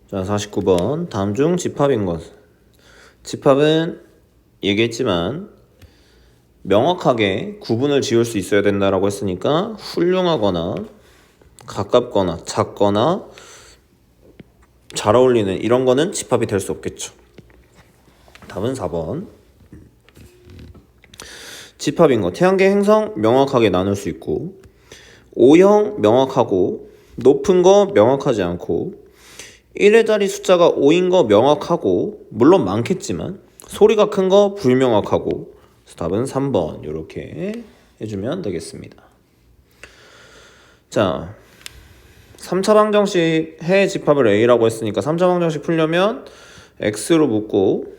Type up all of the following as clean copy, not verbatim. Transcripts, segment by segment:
자, 49번. 다음 중 집합인 것. 집합은 얘기했지만 명확하게 구분을 지을 수 있어야 된다라고 했으니까 훌륭하거나 가깝거나 작거나 잘 어울리는 이런 거는 집합이 될 수 없겠죠. 답은 4번. 집합인 것. 태양계 행성 명확하게 나눌 수 있고 O형 명확하고 높은 거 명확하지 않고 1의 자리 숫자가 5인 거 명확하고 물론 많겠지만 소리가 큰 거 불명확하고 그래서 답은 3번 이렇게 해주면 되겠습니다. 자, 3차 방정식 해 집합을 A라고 했으니까 3차 방정식 풀려면 X로 묶고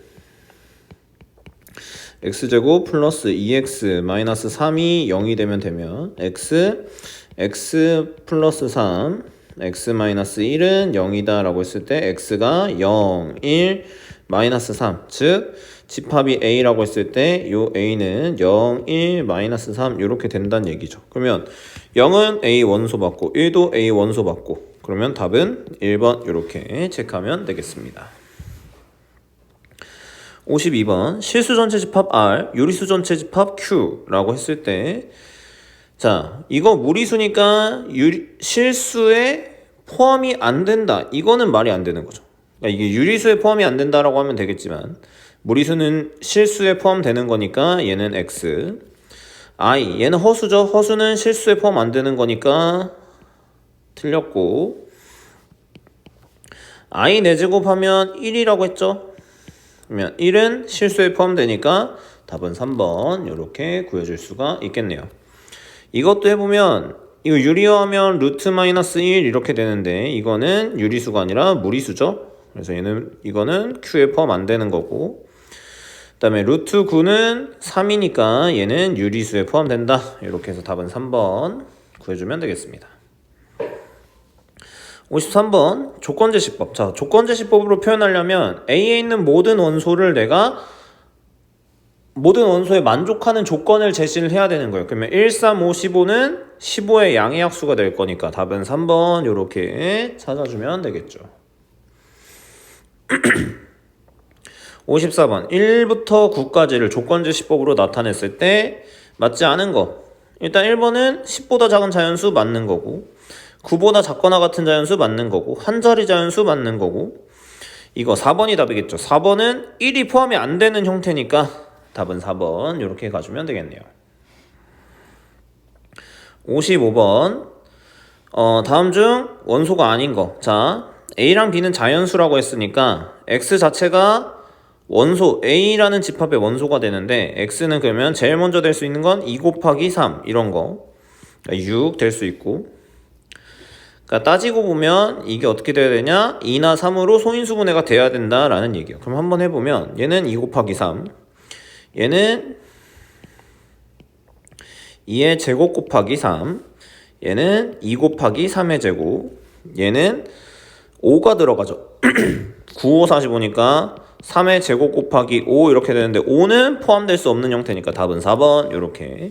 X제곱 플러스 2X 마이너스 3이 0이 되면 X 플러스 3 x 마이너스 1은 0이다 라고 했을 때 x가 0, 1, 마이너스 3 즉 집합이 a라고 했을 때 요 a는 0, 1, 마이너스 3 이렇게 된다는 얘기죠. 그러면 0은 a 원소 받고 1도 a 원소 받고 그러면 답은 1번 이렇게 체크하면 되겠습니다. 52번 실수 전체 집합 R, 유리수 전체 집합 Q 라고 했을 때 자, 이거 무리수니까 실수에 포함이 안 된다. 이거는 말이 안 되는 거죠. 그러니까 이게 유리수에 포함이 안 된다라고 하면 되겠지만 무리수는 실수에 포함되는 거니까 얘는 X. I, 얘는 허수죠. 허수는 실수에 포함 안 되는 거니까 틀렸고 I 4제곱하면 1이라고 했죠. 그러면 1은 실수에 포함되니까 답은 3번 이렇게 구해줄 수가 있겠네요. 이것도 해보면 이거 유리화하면 루트 마이너스 1 이렇게 되는데 이거는 유리수가 아니라 무리수죠. 그래서 이거는 Q에 포함 안 되는 거고 그 다음에 루트 9는 3이니까 얘는 유리수에 포함된다. 이렇게 해서 답은 3번 구해주면 되겠습니다. 53번 조건제시법. 자, 조건제시법으로 표현하려면 A에 있는 모든 원소를 내가 모든 원소에 만족하는 조건을 제시를 해야 되는 거예요. 그러면 1, 3, 5, 15는 15의 양의 약수가 될 거니까 답은 3번 이렇게 찾아주면 되겠죠. 54번 1부터 9까지를 조건제시법으로 나타냈을 때 맞지 않은 거. 일단 1번은 10보다 작은 자연수 맞는 거고 9보다 작거나 같은 자연수 맞는 거고 한 자리 자연수 맞는 거고 이거 4번이 답이겠죠. 4번은 1이 포함이 안 되는 형태니까 답은 4번 이렇게 가주면 되겠네요. 55번 다음 중 원소가 아닌 거. 자, A랑 B는 자연수라고 했으니까 X 자체가 원소 A라는 집합의 원소가 되는데 X는 그러면 제일 먼저 될 수 있는 건 2 곱하기 3 이런 거 6 될 수 있고 그러니까 따지고 보면 이게 어떻게 돼야 되냐 2나 3으로 소인수분해가 돼야 된다라는 얘기예요. 그럼 한번 해보면 얘는 2 곱하기 3 얘는 2의 제곱 곱하기 3 얘는 2 곱하기 3의 제곱 얘는 5가 들어가죠. 9, 5, 45니까 3의 제곱 곱하기 5 이렇게 되는데 5는 포함될 수 없는 형태니까 답은 4번 이렇게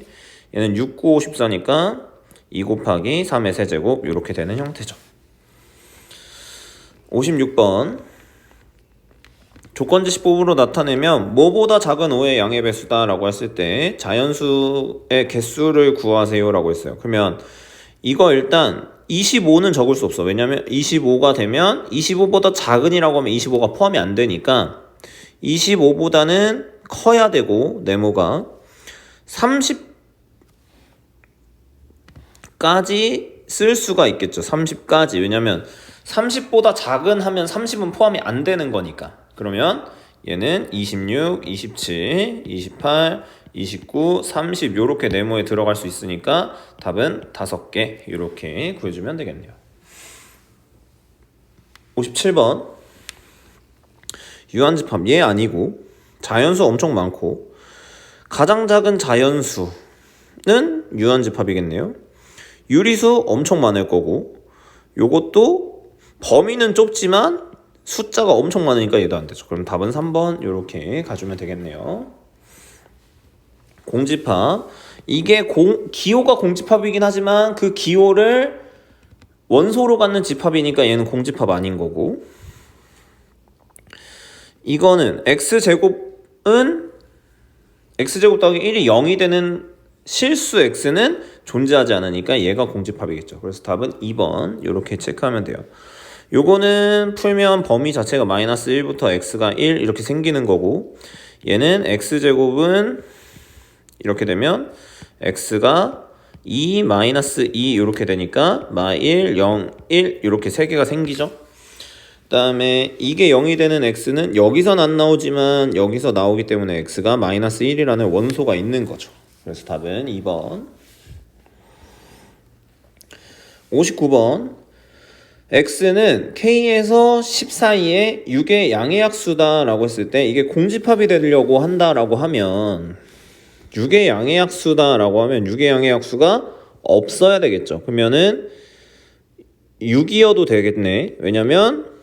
얘는 6, 9, 54니까 2 곱하기 3의 세제곱 이렇게 되는 형태죠. 56번 조건제시법으로 나타내면 뭐보다 작은 5의 양의 배수다 라고 했을 때 자연수의 개수를 구하세요 라고 했어요. 그러면 이거 일단 25는 적을 수 없어. 왜냐면 25가 되면 25보다 작은이라고 하면 25가 포함이 안 되니까 25보다는 커야 되고 네모가 30까지 쓸 수가 있겠죠. 30까지. 왜냐면 30보다 작은 하면 30은 포함이 안 되는 거니까. 그러면 얘는 26, 27, 28, 29, 30 요렇게 네모에 들어갈 수 있으니까 답은 5개 이렇게 구해주면 되겠네요. 57번 유한집합 얘 아니고 자연수 엄청 많고 가장 작은 자연수는 유한집합이겠네요. 유리수 엄청 많을 거고 요것도 범위는 좁지만 숫자가 엄청 많으니까 얘도 안 되죠. 그럼 답은 3번 이렇게 가주면 되겠네요. 공집합 이게 기호가 공집합이긴 하지만 그 기호를 원소로 갖는 집합이니까 얘는 공집합 아닌 거고 이거는 x제곱은 x제곱 더하기 1이 0이 되는 실수 x는 존재하지 않으니까 얘가 공집합이겠죠. 그래서 답은 2번 이렇게 체크하면 돼요. 요거는 풀면 범위 자체가 마이너스 1부터 x가 1 이렇게 생기는 거고, 얘는 x제곱은 이렇게 되면 x가 2 마이너스 2 이렇게 되니까 마1 0 1 이렇게 세 개가 생기죠. 그 다음에 이게 0이 되는 x는 여기선 안 나오지만 여기서 나오기 때문에 x가 마이너스 1이라는 원소가 있는 거죠. 그래서 답은 2번. 59번. x는 k에서 10 사이에 6의 양의약수다 라고 했을 때 이게 공집합이 되려고 한다라고 하면 6의 양의약수다 라고 하면 6의 양의약수가 없어야 되겠죠. 그러면은 6이어도 되겠네. 왜냐면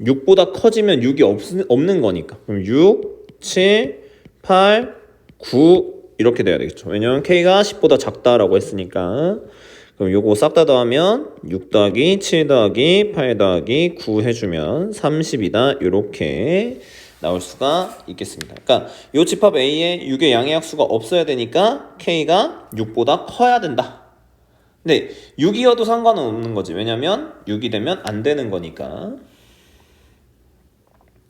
6보다 커지면 6이 없는 거니까. 그럼 6, 7, 8, 9 이렇게 돼야 되겠죠. 왜냐면 k가 10보다 작다라고 했으니까. 그럼 요거 싹 다 더하면 6 더하기 7 더하기 8 더하기 9 해주면 30이다. 이렇게 나올 수가 있겠습니다. 그러니까 요 집합 A에 6의 양의약수가 없어야 되니까 k가 6보다 커야 된다. 근데 6이어도 상관은 없는 거지. 왜냐면 6이 되면 안 되는 거니까.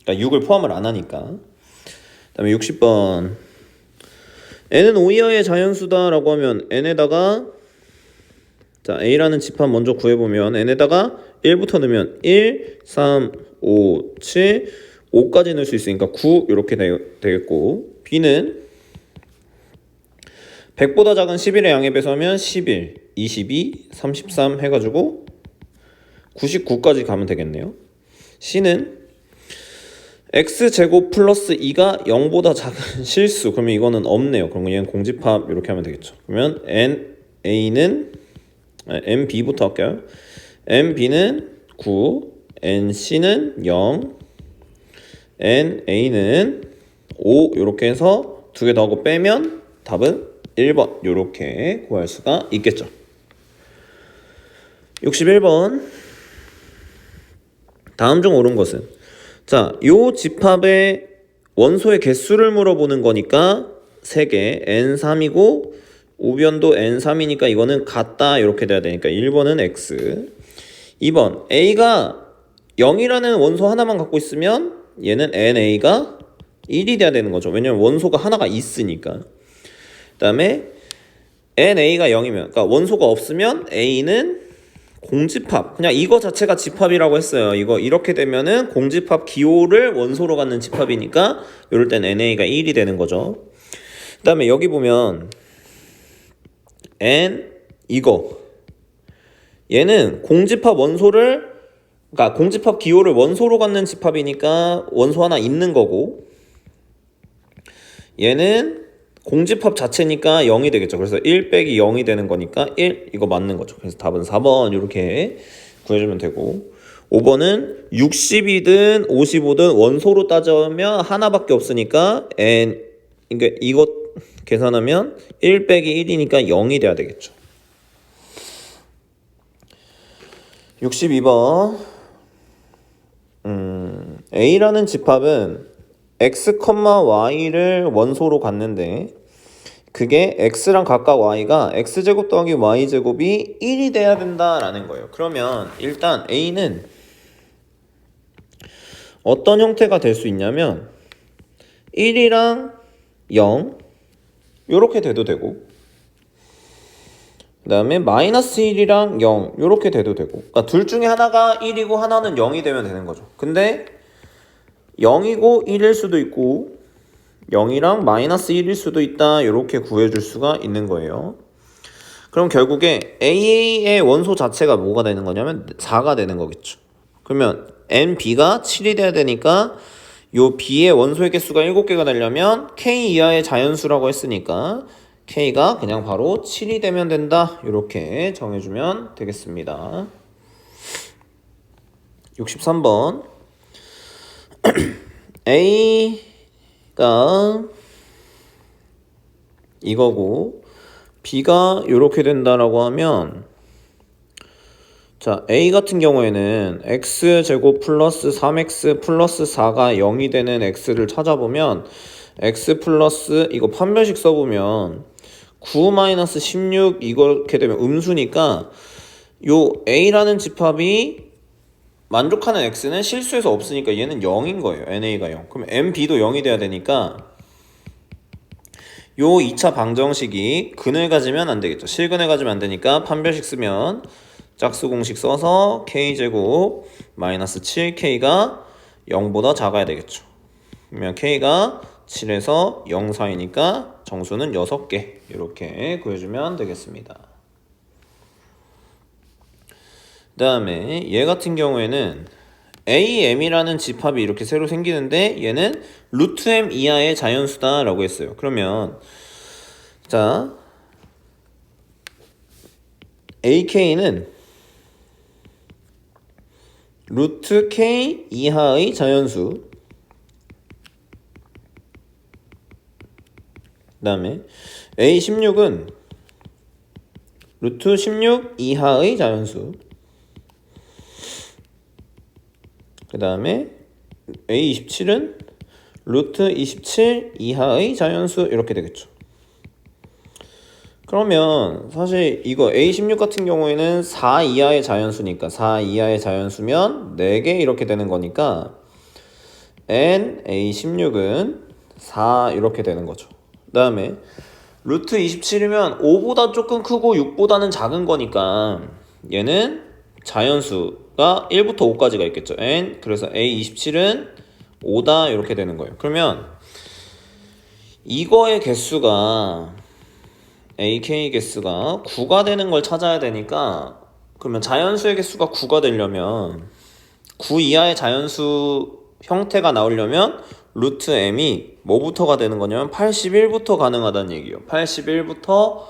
그러니까 6을 포함을 안 하니까. 그 다음에 60번. n은 5이하의 자연수다 라고 하면 n에다가 자 A라는 집합 먼저 구해보면 n에다가 1부터 넣으면 1, 3, 5, 7, 5까지 넣을 수 있으니까 9 이렇게 되겠고, B는 100보다 작은 11의 양에 배수하면 11, 22, 33 해가지고 99까지 가면 되겠네요. C는 x제곱 플러스 2가 0보다 작은 실수. 그러면 이거는 없네요. 그러면 얘는 공집합 이렇게 하면 되겠죠. 그러면 NA는 NB부터 할게요. NB는 9, NC는 0, NA는 5 이렇게 해서 두 개 더하고 빼면 답은 1번 이렇게 구할 수가 있겠죠. 61번. 다음 중 옳은 것은? 자, 요 집합의 원소의 개수를 물어보는 거니까 3개 n3이고 우변도 n3이니까 이거는 같다 이렇게 돼야 되니까 1번은 x. 2번 a가 0이라는 원소 하나만 갖고 있으면 얘는 na가 1이 돼야 되는 거죠. 왜냐면 원소가 하나가 있으니까. 그 다음에 na가 0이면 그러니까 원소가 없으면 a는 공집합. 그냥 이거 자체가 집합이라고 했어요. 이거 이렇게 되면은 공집합 기호를 원소로 갖는 집합이니까 이럴 땐 na가 1이 되는 거죠. 그 다음에 여기 보면 n 이거 얘는 공집합 원소를 그러니까 공집합 기호를 원소로 갖는 집합이니까 원소 하나 있는 거고, 얘는 공집합 자체니까 0이 되겠죠. 그래서 1 빼기 0이 되는 거니까 1 이거 맞는 거죠. 그래서 답은 4번 이렇게 구해주면 되고, 5번은 60이든 55든 원소로 따지면 하나밖에 없으니까 n 그러니까 이거 계산하면 1 빼기 1이니까 0이 돼야 되겠죠. 62번. A라는 집합은 x, y를 원소로 갖는데 그게 x랑 각각 y가 x제곱 더하기 y제곱이 1이 돼야 된다라는 거예요. 그러면 일단 A는 어떤 형태가 될 수 있냐면 1이랑 0 요렇게 돼도 되고, 그 다음에 마이너스 1이랑 0 요렇게 돼도 되고, 그러니까 둘 중에 하나가 1이고 하나는 0이 되면 되는 거죠. 근데 0이고 1일 수도 있고 0이랑 마이너스 1일 수도 있다 이렇게 구해줄 수가 있는 거예요. 그럼 결국에 A의 원소 자체가 뭐가 되는 거냐면 4가 되는 거겠죠. 그러면 NB가 7이 돼야 되니까 요 B의 원소의 개수가 7개가 되려면 K 이하의 자연수라고 했으니까 K가 그냥 바로 7이 되면 된다 이렇게 정해주면 되겠습니다. 63번. A가 이거고 B가 이렇게 된다라고 하면 자, A 같은 경우에는 x제곱 플러스 3x 플러스 4가 0이 되는 x를 찾아보면 x 플러스 이거 판별식 써보면 9-16 이렇게 되면 음수니까 요 A라는 집합이 만족하는 x는 실수해서 없으니까 얘는 0인 거예요. NA가 0. 그럼 MB도 0이 돼야 되니까 요 2차 방정식이 근을 가지면 안 되겠죠. 실근을 가지면 안 되니까 판별식 쓰면 짝수 공식 써서 k제곱 마이너스 7k가 0보다 작아야 되겠죠. 그러면 k가 7에서 0 사이니까 정수는 6개 이렇게 구해주면 되겠습니다. 그 다음에 얘 같은 경우에는 AM이라는 집합이 이렇게 새로 생기는데 얘는 루트 M 이하의 자연수다 라고 했어요. 그러면 자 AK는 루트 K 이하의 자연수, 그 다음에 A16은 루트 16 이하의 자연수, 그 다음에 A27은 루트 27 이하의 자연수 이렇게 되겠죠. 그러면 사실 이거 A16 같은 경우에는 4 이하의 자연수니까 4 이하의 자연수면 4개 이렇게 되는 거니까 N A16은 4 이렇게 되는 거죠. 그 다음에 루트 27이면 5보다 조금 크고 6보다는 작은 거니까 얘는 자연수가 1부터 5까지가 있겠죠. N 그래서 A27은 5다 이렇게 되는 거예요. 그러면 이거의 개수가 AK 개수가 9가 되는 걸 찾아야 되니까 그러면 자연수의 개수가 9가 되려면 9 이하의 자연수 형태가 나오려면 루트 m이 뭐부터가 되는 거냐면 81부터 가능하다는 얘기예요. 81부터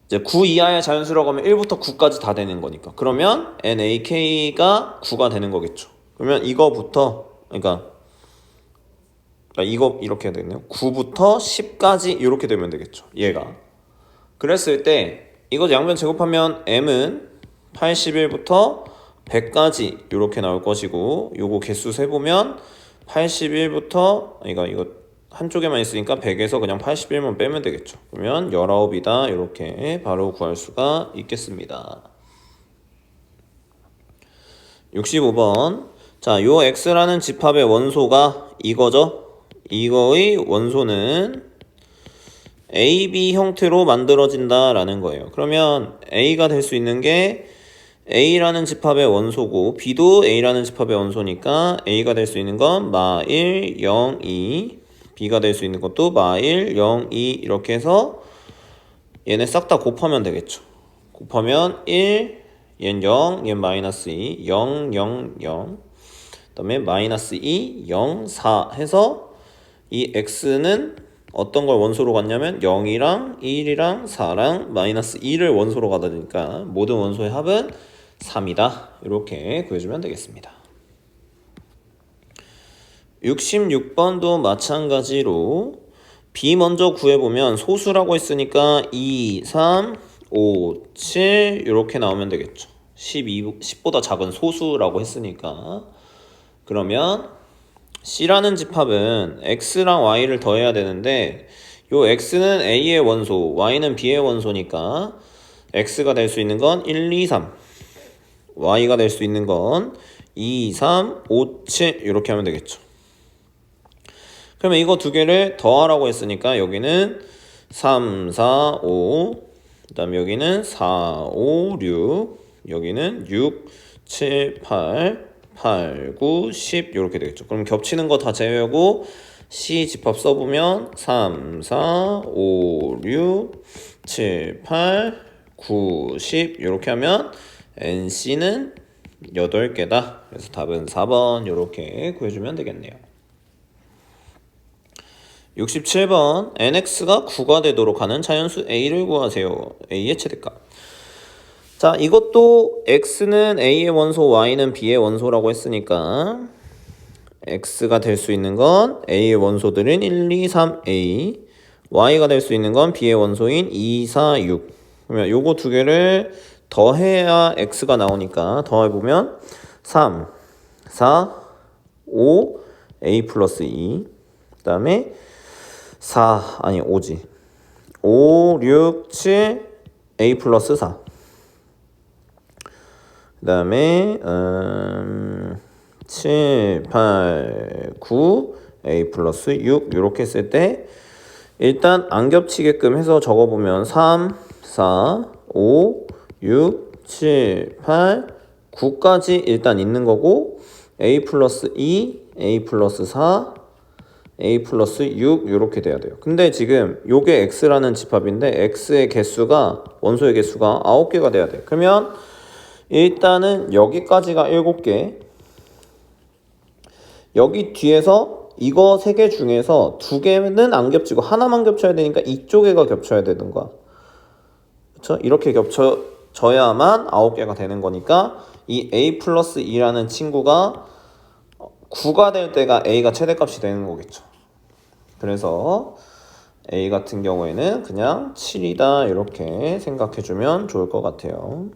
이제 9 이하의 자연수라고 하면 1부터 9까지 다 되는 거니까 그러면 NAK가 9가 되는 거겠죠. 그러면 이거부터 그러니까 이거 이렇게 해야 되겠네요. 9부터 10까지 이렇게 되면 되겠죠. 얘가 그랬을 때 이거 양변 제곱하면 m은 81부터 100까지 이렇게 나올 것이고 요거 개수 세보면 81부터 이거 한쪽에만 있으니까 100에서 그냥 81만 빼면 되겠죠. 그러면 19이다 이렇게 바로 구할 수가 있겠습니다. 65번 자, 요 x라는 집합의 원소가 이거죠. 이거의 원소는 AB 형태로 만들어진다 라는 거예요. 그러면 A가 될 수 있는 게 A라는 집합의 원소고 B도 A라는 집합의 원소니까 A가 될 수 있는 건 마1, 0, 2 B가 될 수 있는 것도 마1, 0, 2 이렇게 해서 얘네 싹 다 곱하면 되겠죠. 곱하면 1, 얘는 0, 얘는 마이너스 2, 0, 0, 0 그 다음에 마이너스 2, 0, 4 해서 이 x는 어떤 걸 원소로 갖냐면 0이랑 1이랑 4랑 마이너스 2를 원소로 가다니까 모든 원소의 합은 3이다 이렇게 구해주면 되겠습니다. 66번도 마찬가지로 B 먼저 구해보면 소수라고 했으니까 2, 3, 5, 7 이렇게 나오면 되겠죠. 10보다 작은 소수라고 했으니까 그러면 C라는 집합은 X랑 Y를 더해야 되는데 요 X는 A의 원소, Y는 B의 원소니까 X가 될 수 있는 건 1, 2, 3 Y가 될 수 있는 건 2, 3, 5, 7 이렇게 하면 되겠죠. 그러면 이거 두 개를 더하라고 했으니까 여기는 3, 4, 5 그 다음에 여기는 4, 5, 6 여기는 6, 7, 8 8, 9, 10 이렇게 되겠죠. 그럼 겹치는 거 다 제외하고 C 집합 써보면 3, 4, 5, 6, 7, 8, 9, 10 이렇게 하면 NC는 8개다. 그래서 답은 4번 이렇게 구해주면 되겠네요. 67번 NX가 9가 되도록 하는 자연수 A를 구하세요. A의 최대값. 자, 이것도 X는 A의 원소, Y는 B의 원소라고 했으니까 X가 될 수 있는 건 A의 원소들은 1, 2, 3, A Y가 될 수 있는 건 B의 원소인 2, 4, 6 그러면 요거 두 개를 더해야 x가 나오니까 더해보면 3, 4, 5, a 플러스 2. 그 다음에 5지. 5, 6, 7, a 플러스 4. 그 다음에 7, 8, 9, a 플러스 6 이렇게 쓸 때 일단 안 겹치게끔 해서 적어보면 3, 4, 5, 6, 7, 8, 9까지 일단 있는 거고 a 플러스 2, a 플러스 4, a 플러스 6 이렇게 돼야 돼요. 근데 지금 요게 x라는 집합인데 x의 개수가 원소의 개수가 9개가 돼야 돼. 그러면 일단은 여기까지가 7개. 여기 뒤에서 이거 3개 중에서 2개는 안 겹치고 하나만 겹쳐야 되니까 이쪽에가 겹쳐야 되는 거야. 그렇죠? 이렇게 겹쳐져야만 9개가 되는 거니까 이 a 플러스 2라는 친구가 9가 될 때가 a가 최대값이 되는 거겠죠. 그래서 a 같은 경우에는 그냥 7이다 이렇게 생각해주면 좋을 것 같아요.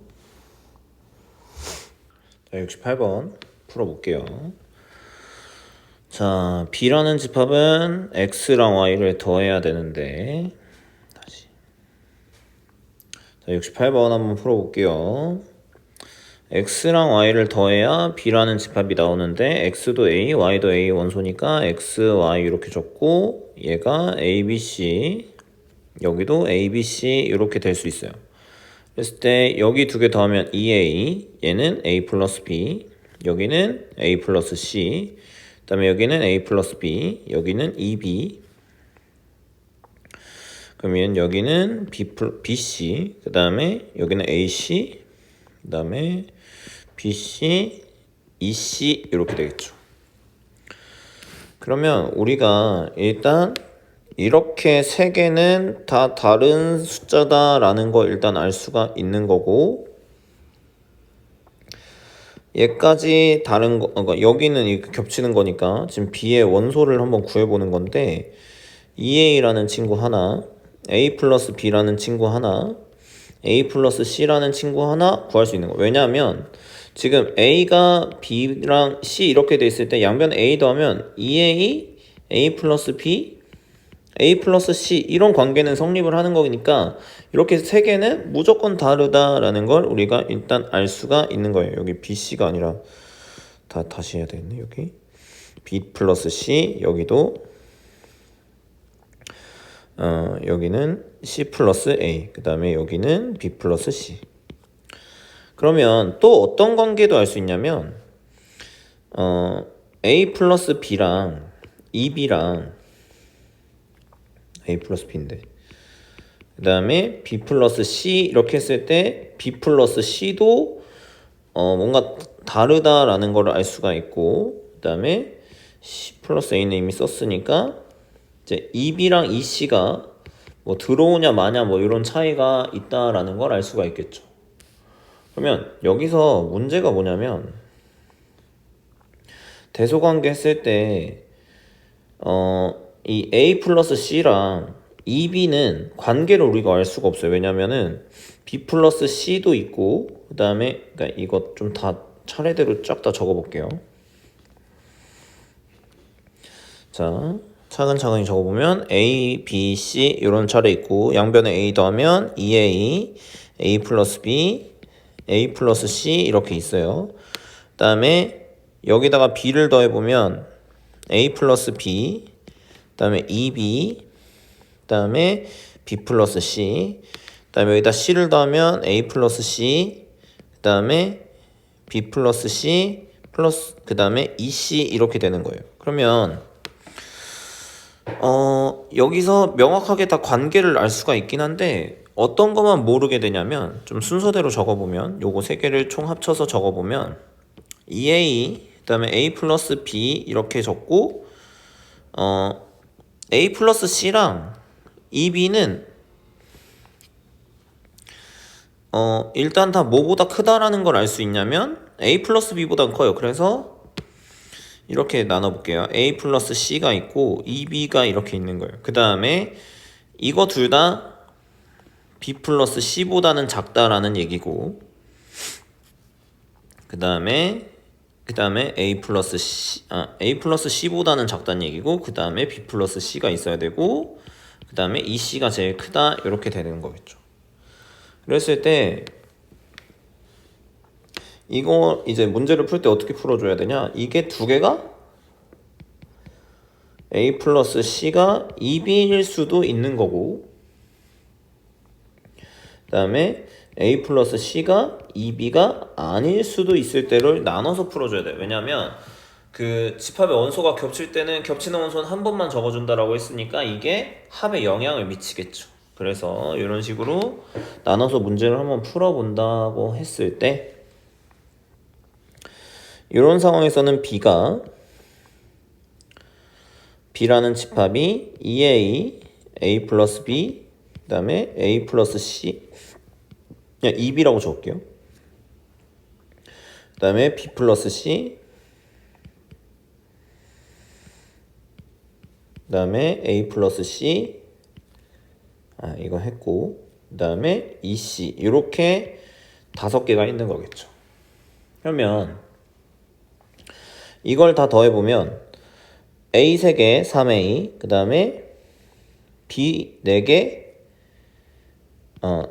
자, 68번 풀어볼게요. 자, b라는 집합은 x랑 y를 더해야 되는데 다시. 자, 68번 한번 풀어볼게요. x랑 y를 더해야 b라는 집합이 나오는데 x도 a, y도 a 원소니까 x, y 이렇게 적고 얘가 a, b, c 여기도 a, b, c 이렇게 될 수 있어요. 그랬을 때 여기 2개 더하면 2a, 얘는 a 플러스 b, 여기는 a 플러스 c, 그 다음에 여기는 a 플러스 b, 여기는 2b, 그러면 여기는 bc, 그 다음에 여기는 ac, 그 다음에 bc, ec 이렇게 되겠죠. 그러면 우리가 일단 이렇게 3개는 다 다른 숫자다라는 거 일단 알 수가 있는 거고 얘까지 다른 거, 그러니까 여기는 이렇게 겹치는 거니까 지금 b의 원소를 한번 구해보는 건데 2a라는 친구 하나, a 플러스 b라는 친구 하나, a 플러스 c라는 친구 하나 구할 수 있는 거예요. 왜냐하면 지금 a가 b랑 c 이렇게 돼 있을 때 양변 a 더하면 2a, a 플러스 b, a 플러스 c 이런 관계는 성립을 하는 거니까 이렇게 3개는 무조건 다르다라는 걸 우리가 일단 알 수가 있는 거예요. 여기 bc가 아니라 다시 해야 되겠네. 여기 b 플러스 c, 여기도 여기는 c 플러스 a, 그 다음에 여기는 b 플러스 c. 그러면 또 어떤 관계도 알 수 있냐면 a 플러스 b랑 2b랑 a 플러스 b인데 그 다음에 b 플러스 c 이렇게 했을 때 b 플러스 c도 뭔가 다르다라는 걸 알 수가 있고 그 다음에 c 플러스 a는 이미 썼으니까 이제 2b랑 2c가 뭐 들어오냐 마냐 뭐 이런 차이가 있다라는 걸 알 수가 있겠죠. 그러면 여기서 문제가 뭐냐면 대소관계 했을 때 이 a 플러스 c랑 2b는 관계를 우리가 알 수가 없어요. 왜냐면은 b 플러스 c도 있고 그 다음에 그러니까 이거 좀 다 차례대로 쫙 다 적어볼게요. 자, 차근차근히 적어보면 a, b, c 이런 차례 있고 양변에 a 더하면 2a, a 플러스 b, a 플러스 c 이렇게 있어요. 그 다음에 여기다가 b를 더해보면 a 플러스 b, 그 다음에 2b, 그 다음에 b 플러스 c, 그 다음에 여기다 c를 더하면 a 플러스 c, 그 다음에 b 플러스 c 플러스 그 다음에 2c 이렇게 되는 거예요. 그러면 여기서 명확하게 다 관계를 알 수가 있긴 한데 어떤 것만 모르게 되냐면 좀 순서대로 적어보면 요거 3개를 총 합쳐서 적어보면 2a 그 다음에 a 플러스 b 이렇게 적고 a 플러스 c랑 2b는 일단 다 뭐보다 크다라는 걸 알 수 있냐면 a 플러스 b보다 커요. 그래서 이렇게 나눠볼게요. a 플러스 c가 있고 2b가 이렇게 있는 거예요. 그 다음에 이거 둘 다 b 플러스 c보다는 작다라는 얘기고 그 다음에 A 플러스 C보다는 작다는 얘기고, 그 다음에 B 플러스 C가 있어야 되고, 그 다음에 이 C가 제일 크다, 이렇게 되는 거겠죠. 그랬을 때 이거 이제 문제를 풀 때 어떻게 풀어줘야 되냐, 이게 두 개가 A 플러스 C가 2B일 수도 있는 거고, 그 다음에 A 플러스 C가 2B가 아닐 수도 있을 때를 나눠서 풀어줘야 돼요. 왜냐하면 그 집합의 원소가 겹칠 때는 겹치는 원소는 한 번만 적어준다라고 했으니까 이게 합에 영향을 미치겠죠. 그래서 이런 식으로 나눠서 문제를 한번 풀어본다고 했을 때, 이런 상황에서는 B라는 집합이 2A, A 플러스 B, 그 다음에 A 플러스 C, 그냥 2B라고 적을게요. 그 다음에 B 플러스 C, 그 다음에 A 플러스 C, 이거 했고, 그 다음에 EC, 이렇게 5개가 있는 거겠죠. 그러면 이걸 다 더해보면 A 3개 3A, 그 다음에 B 4개,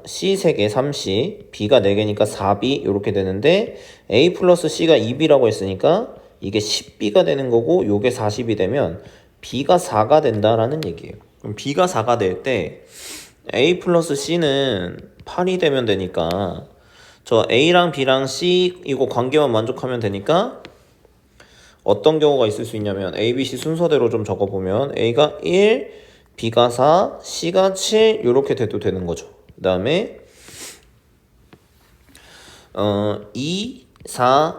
C 3개 3C, B가 4개니까 4B 이렇게 되는데, A 플러스 C가 2B라고 했으니까 이게 10B가 되는 거고, 요게 40이 되면 B가 4가 된다라는 얘기예요. 그럼 B가 4가 될 때 A 플러스 C는 8이 되면 되니까, 저 A랑 B랑 C 이거 관계만 만족하면 되니까 어떤 경우가 있을 수 있냐면, A, B, C 순서대로 좀 적어보면 A가 1, B가 4, C가 7 이렇게 돼도 되는 거죠. 그 다음에 2, 4,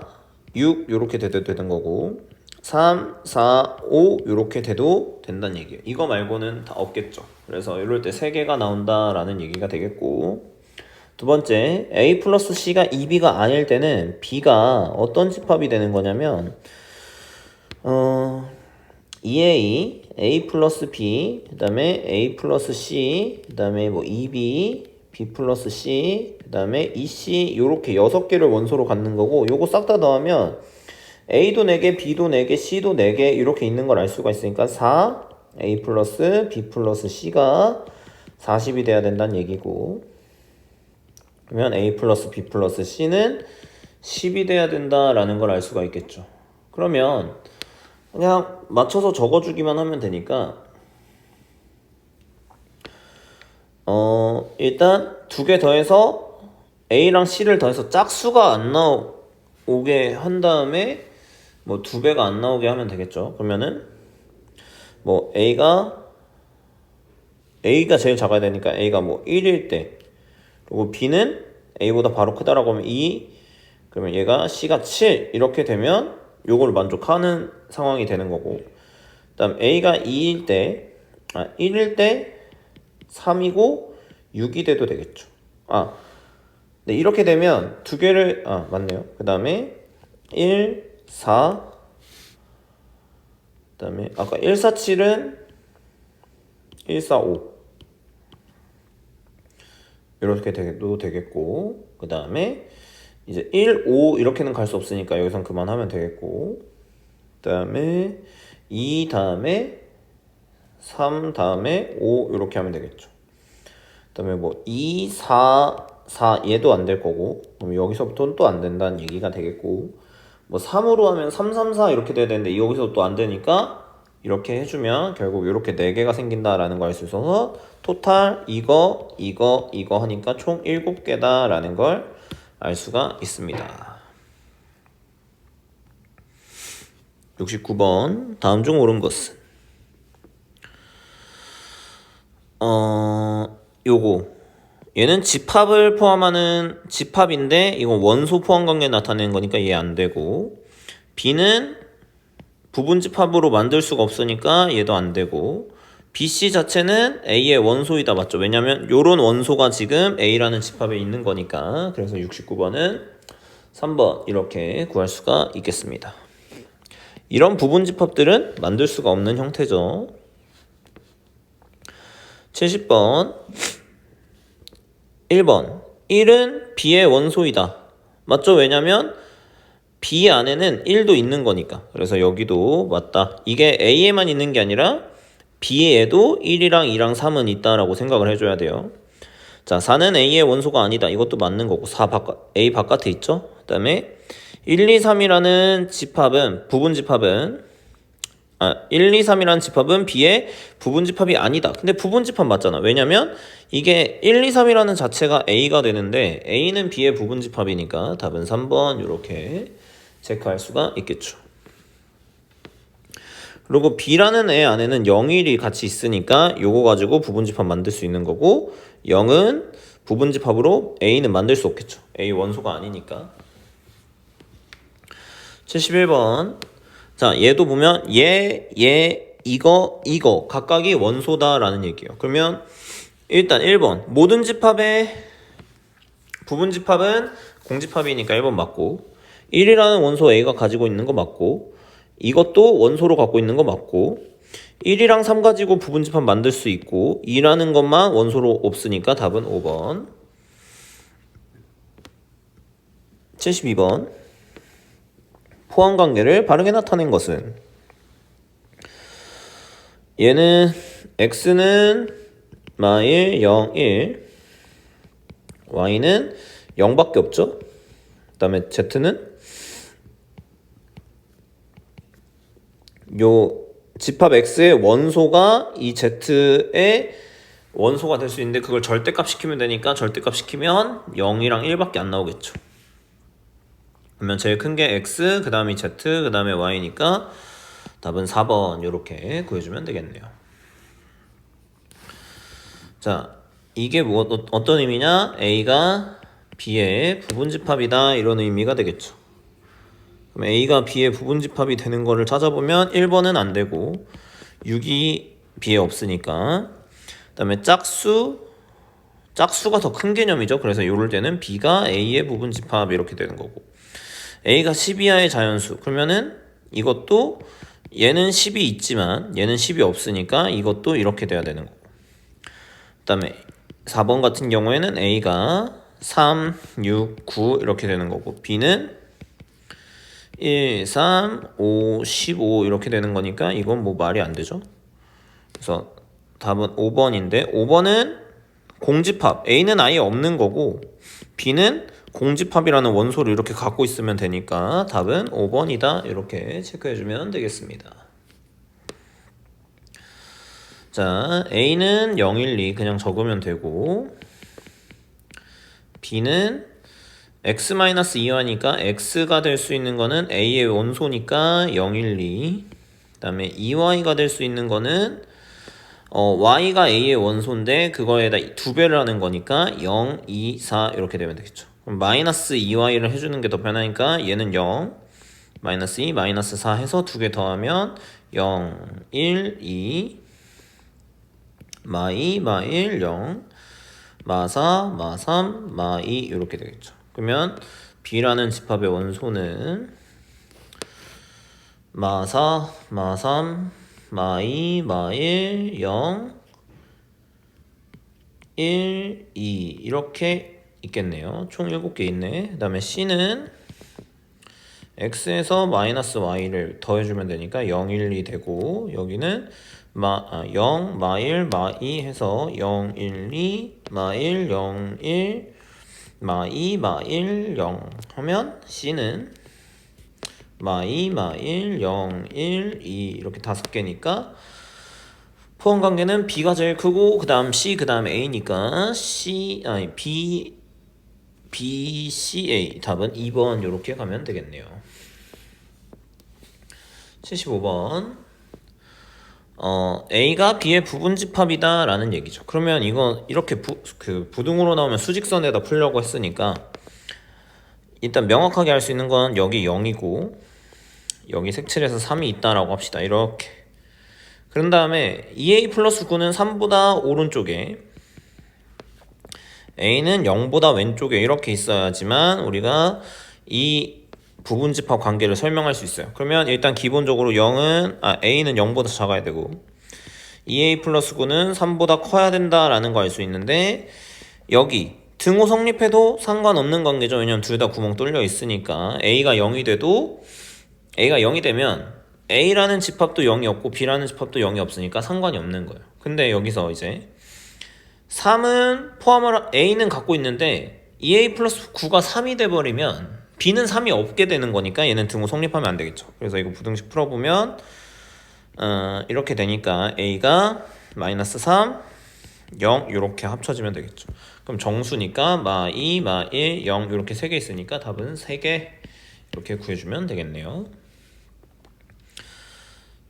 6 이렇게 돼도 되는 거고, 3, 4, 5 이렇게 돼도 된다는 얘기예요. 이거 말고는 다 없겠죠. 그래서 이럴 때 3개가 나온다라는 얘기가 되겠고, 두 번째, A 플러스 C가 2B가 아닐 때는 B가 어떤 집합이 되는 거냐면, 2A, A 플러스 B, 그 다음에 A 플러스 C, 그 다음에 뭐 2B, B 플러스 C, 그 다음에 EC, 요렇게 6개를 원소로 갖는 거고, 요거 싹 다 더하면 A도 4개, B도 4개, C도 4개 이렇게 있는 걸 알 수가 있으니까 4, A 플러스 B 플러스 C가 40이 돼야 된다는 얘기고, 그러면 A 플러스 B 플러스 C는 10이 돼야 된다라는 걸 알 수가 있겠죠. 그러면 그냥 맞춰서 적어주기만 하면 되니까, 일단 2개 더해서 A랑 C를 더해서 짝수가 안 나오게 한 다음에 뭐 2배가 안 나오게 하면 되겠죠. 그러면은 뭐 A가 제일 작아야 되니까 A가 뭐 1일 때, 그리고 B는 A보다 바로 크다라고 하면 2, 그러면 얘가 C가 7 이렇게 되면 요걸 만족하는 상황이 되는 거고, 그 다음 A가 2일 때, 1일 때 3이고 6이 돼도 되겠죠. 네, 이렇게 되면 2개를, 맞네요. 그 다음에 1, 4, 그 다음에 아까 1, 4, 7은 1, 4, 5 이렇게 돼도 되겠고, 그 다음에 이제 1, 5 이렇게는 갈 수 없으니까 여기선 그만하면 되겠고, 그 다음에 2 다음에 3 다음에 5 이렇게 하면 되겠죠. 그 다음에 뭐 2, 4, 4 얘도 안 될 거고, 그럼 여기서부터는 또 안 된다는 얘기가 되겠고, 뭐 3으로 하면 3, 3, 4 이렇게 돼야 되는데 여기서 또 안 되니까 이렇게 해주면 결국 이렇게 4개가 생긴다라는 걸 알 수 있어서 토탈 이거 하니까 총 7개다라는 걸 알 수가 있습니다. 69번, 다음 중 옳은 것은? 요거 얘는 집합을 포함하는 집합인데 이건 원소 포함 관계 나타내는 거니까 얘 안 되고, B는 부분 집합으로 만들 수가 없으니까 얘도 안 되고, BC 자체는 A의 원소이다, 맞죠? 왜냐면 요런 원소가 지금 A라는 집합에 있는 거니까. 그래서 69번은 3번 이렇게 구할 수가 있겠습니다. 이런 부분 집합들은 만들 수가 없는 형태죠. 70번 1번 1은 B의 원소이다, 맞죠? 왜냐면 B 안에는 1도 있는 거니까. 그래서 여기도 맞다. 이게 A에만 있는 게 아니라 B에도 1이랑 2랑 3은 있다라고 생각을 해줘야 돼요. 자, 4는 A의 원소가 아니다. 이것도 맞는 거고. A 바깥에 있죠. 그 다음에 1, 2, 3이라는 집합은, 부분 집합은 1, 2, 3이라는 집합은 B의 부분 집합이 아니다. 근데 부분 집합 맞잖아. 왜냐면 이게 1, 2, 3이라는 자체가 A가 되는데 A는 B의 부분 집합이니까 답은 3번 이렇게 체크할 수가 있겠죠. 그리고 B라는 애 안에는 0, 1이 같이 있으니까 요거 가지고 부분 집합 만들 수 있는 거고 0은 부분 집합으로 A는 만들 수 없겠죠. A 원소가 아니니까. 71번. 자, 얘도 보면 이거 각각이 원소다라는 얘기예요. 그러면 일단 1번 모든 집합의 부분 집합은 공집합이니까 1번 맞고 1이라는 원소 A가 가지고 있는 거 맞고 이것도 원소로 갖고 있는 거 맞고 1이랑 3 가지고 부분 집합 만들 수 있고 2라는 것만 원소로 없으니까 답은 5번. 72번 포함관계를 바르게 나타낸 것은 얘는 x는 마일 0, 1 y는 0밖에 없죠. 그 다음에 z는 요 집합 x의 원소가 이 z의 원소가 될 수 있는데 그걸 절대값 시키면 되니까 절대값 시키면 0이랑 1밖에 안 나오겠죠. 그러면 제일 큰 게 x, 그 다음이 z, 그 다음에 y니까 답은 4번 이렇게 구해주면 되겠네요. 자, 이게 어떤 의미냐? A가 B의 부분집합이다 이런 의미가 되겠죠. 그럼 A가 B의 부분집합이 되는 거를 찾아보면 1번은 안 되고 6이 B에 없으니까 그 다음에 짝수가 더 큰 개념이죠. 그래서 이럴 때는 B가 A의 부분집합 이렇게 되는 거고 A가 10 이하의 자연수 그러면은 이것도 얘는 10이 있지만 얘는 10이 없으니까 이것도 이렇게 돼야 되는 거고 그 다음에 4번 같은 경우에는 A가 3, 6, 9 이렇게 되는 거고 B는 1, 3, 5, 15 이렇게 되는 거니까 이건 뭐 말이 안 되죠. 그래서 답은 5번인데 5번은 공집합 A는 아예 없는 거고 B는 공집합이라는 원소를 이렇게 갖고 있으면 되니까 답은 5번이다 이렇게 체크해주면 되겠습니다. 자, A는 0, 1, 2 그냥 적으면 되고 B는 x-2y니까 x가 될 수 있는 거는 A의 원소니까 0, 1, 2 그 다음에 2y가 될 수 있는 거는 y가 A의 원소인데 그거에다 2배를 하는 거니까 0, 2, 4 이렇게 되면 되겠죠. 그럼 마이너스 2y를 해주는 게 더 편하니까 얘는 0, 마이너스 2, 마이너스 4 해서 2개 더하면 0, 1, 2 마2, 마1, 0 마4, 마3, 마2 이렇게 되겠죠. 그러면 B라는 집합의 원소는 마4, 마3, 마2, 마1, 0, 1, 2 이렇게 있겠네요. 총 7개 있네. 그 다음에 C는 X에서 마이너스 Y를 더해주면 되니까 0, 1, 2 되고 여기는 0, 마1, 마2 해서 0, 1, 2, 마1, 0, 1, 마2, 마1, 0 하면 C는 마2, 마1, 0, 1, 2 이렇게 5개니까 포함관계는 B가 제일 크고 그 다음 C, 그 다음 A니까 B, C, A 답은 2번 이렇게 가면 되겠네요. 75번 A가 B의 부분집합이다 라는 얘기죠. 그러면 이거 이렇게 부등으로 나오면 수직선에다 풀려고 했으니까 일단 명확하게 할 수 있는 건 여기 0이고 여기 색칠해서 3이 있다라고 합시다. 이렇게 그런 다음에 2A 플러스 9는 3보다 오른쪽에 A는 0보다 왼쪽에 이렇게 있어야지만 우리가 이 부분집합 관계를 설명할 수 있어요. 그러면 일단 기본적으로 A는 0보다 작아야 되고 2A 플러스 9는 3보다 커야 된다라는 거 알 수 있는데 여기 등호 성립해도 상관없는 관계죠. 왜냐면 둘 다 구멍 뚫려 있으니까. A가 0이 돼도 A가 0이 되면 A라는 집합도 0이 없고 B라는 집합도 0이 없으니까 상관이 없는 거예요. 근데 여기서 이제 3은 포함을 A는 갖고 있는데 2A 플러스 9가 3이 돼버리면 B는 3이 없게 되는 거니까 얘는 등호 성립하면 안 되겠죠. 그래서 이거 부등식 풀어보면 이렇게 되니까 A가 마이너스 3, 0 이렇게 합쳐지면 되겠죠. 그럼 정수니까 마 2, 마 1, 0 이렇게 3개 있으니까 답은 3개 이렇게 구해주면 되겠네요.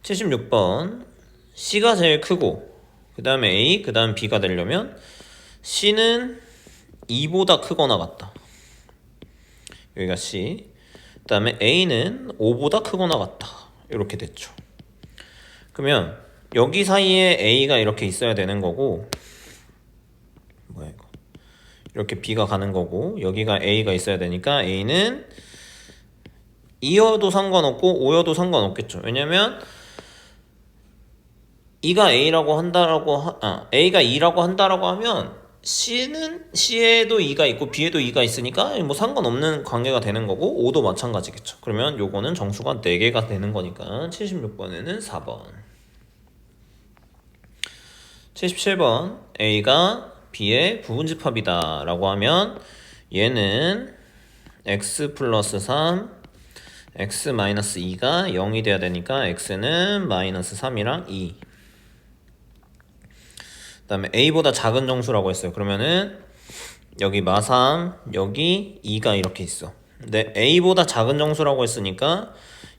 76번 C가 제일 크고 그 다음에 A, 그 다음 B가 되려면 C는 2보다 크거나 같다. 여기가 C. 그 다음에 A는 5보다 크거나 같다. 이렇게 됐죠. 그러면 여기 사이에 A가 이렇게 있어야 되는 거고, 뭐야 이거, 이렇게 B가 가는 거고, 여기가 A가 있어야 되니까 A는 2여도 상관없고 5여도 상관없겠죠. 왜냐면 2가 A라고 한다라고 A가 2라고 한다라고 하면 C에도 2가 있고 B에도 2가 있으니까 뭐 상관없는 관계가 되는 거고 5도 마찬가지겠죠. 그러면 요거는 정수가 4개가 되는 거니까 76번에는 4번. 77번 A가 B의 부분집합이다 라고 하면 얘는 x 플러스 3 x 마이너스 2가 0이 돼야 되니까 x는 마이너스 3이랑 2. 그 다음에 a보다 작은 정수라고 했어요. 그러면은 여기 마3 여기 2가 이렇게 있어. 근데 a보다 작은 정수라고 했으니까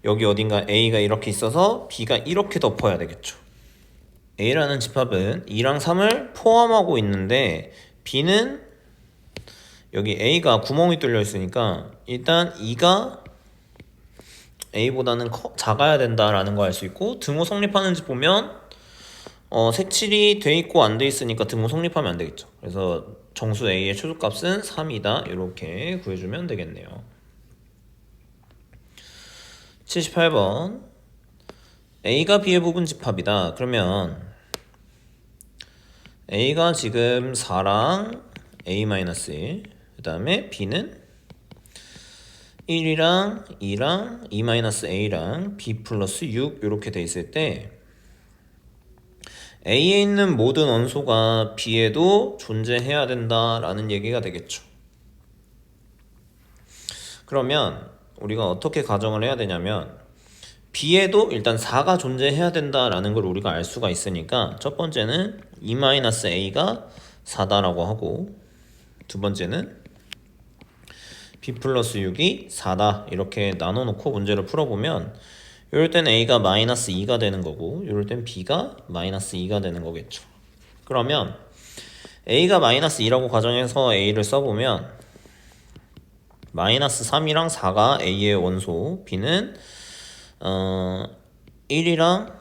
여기 어딘가 a가 이렇게 있어서 b가 이렇게 덮어야 되겠죠. A라는 집합은 2랑 3을 포함하고 있는데 B는 여기 A가 구멍이 뚫려 있으니까 일단 2가 A보다는 작아야 된다라는 거 알 수 있고, 등호 성립하는지 보면 색칠이 돼 있고 안 돼 있으니까 등호 성립하면 안 되겠죠. 그래서 정수 A의 최소값은 3이다 이렇게 구해주면 되겠네요. 78번 A가 B의 부분집합이다. 그러면 A가 지금 4랑 A-1, 그 다음에 B는 1이랑 2랑 E-A랑 B 플러스 6 이렇게 돼 있을 때 A에 있는 모든 원소가 B에도 존재해야 된다라는 얘기가 되겠죠. 그러면 우리가 어떻게 가정을 해야 되냐면 B에도 일단 4가 존재해야 된다라는 걸 우리가 알 수가 있으니까 첫 번째는 E-A가 4다라고 하고, 두 번째는 B 플러스 6이 4다 이렇게 나눠놓고 문제를 풀어보면 이럴 땐 A가 마이너스 2가 되는 거고 이럴 땐 B가 마이너스 2가 되는 거겠죠. 그러면 A가 마이너스 2라고 가정해서 A를 써보면 마이너스 3이랑 4가 A의 원소, B는 1이랑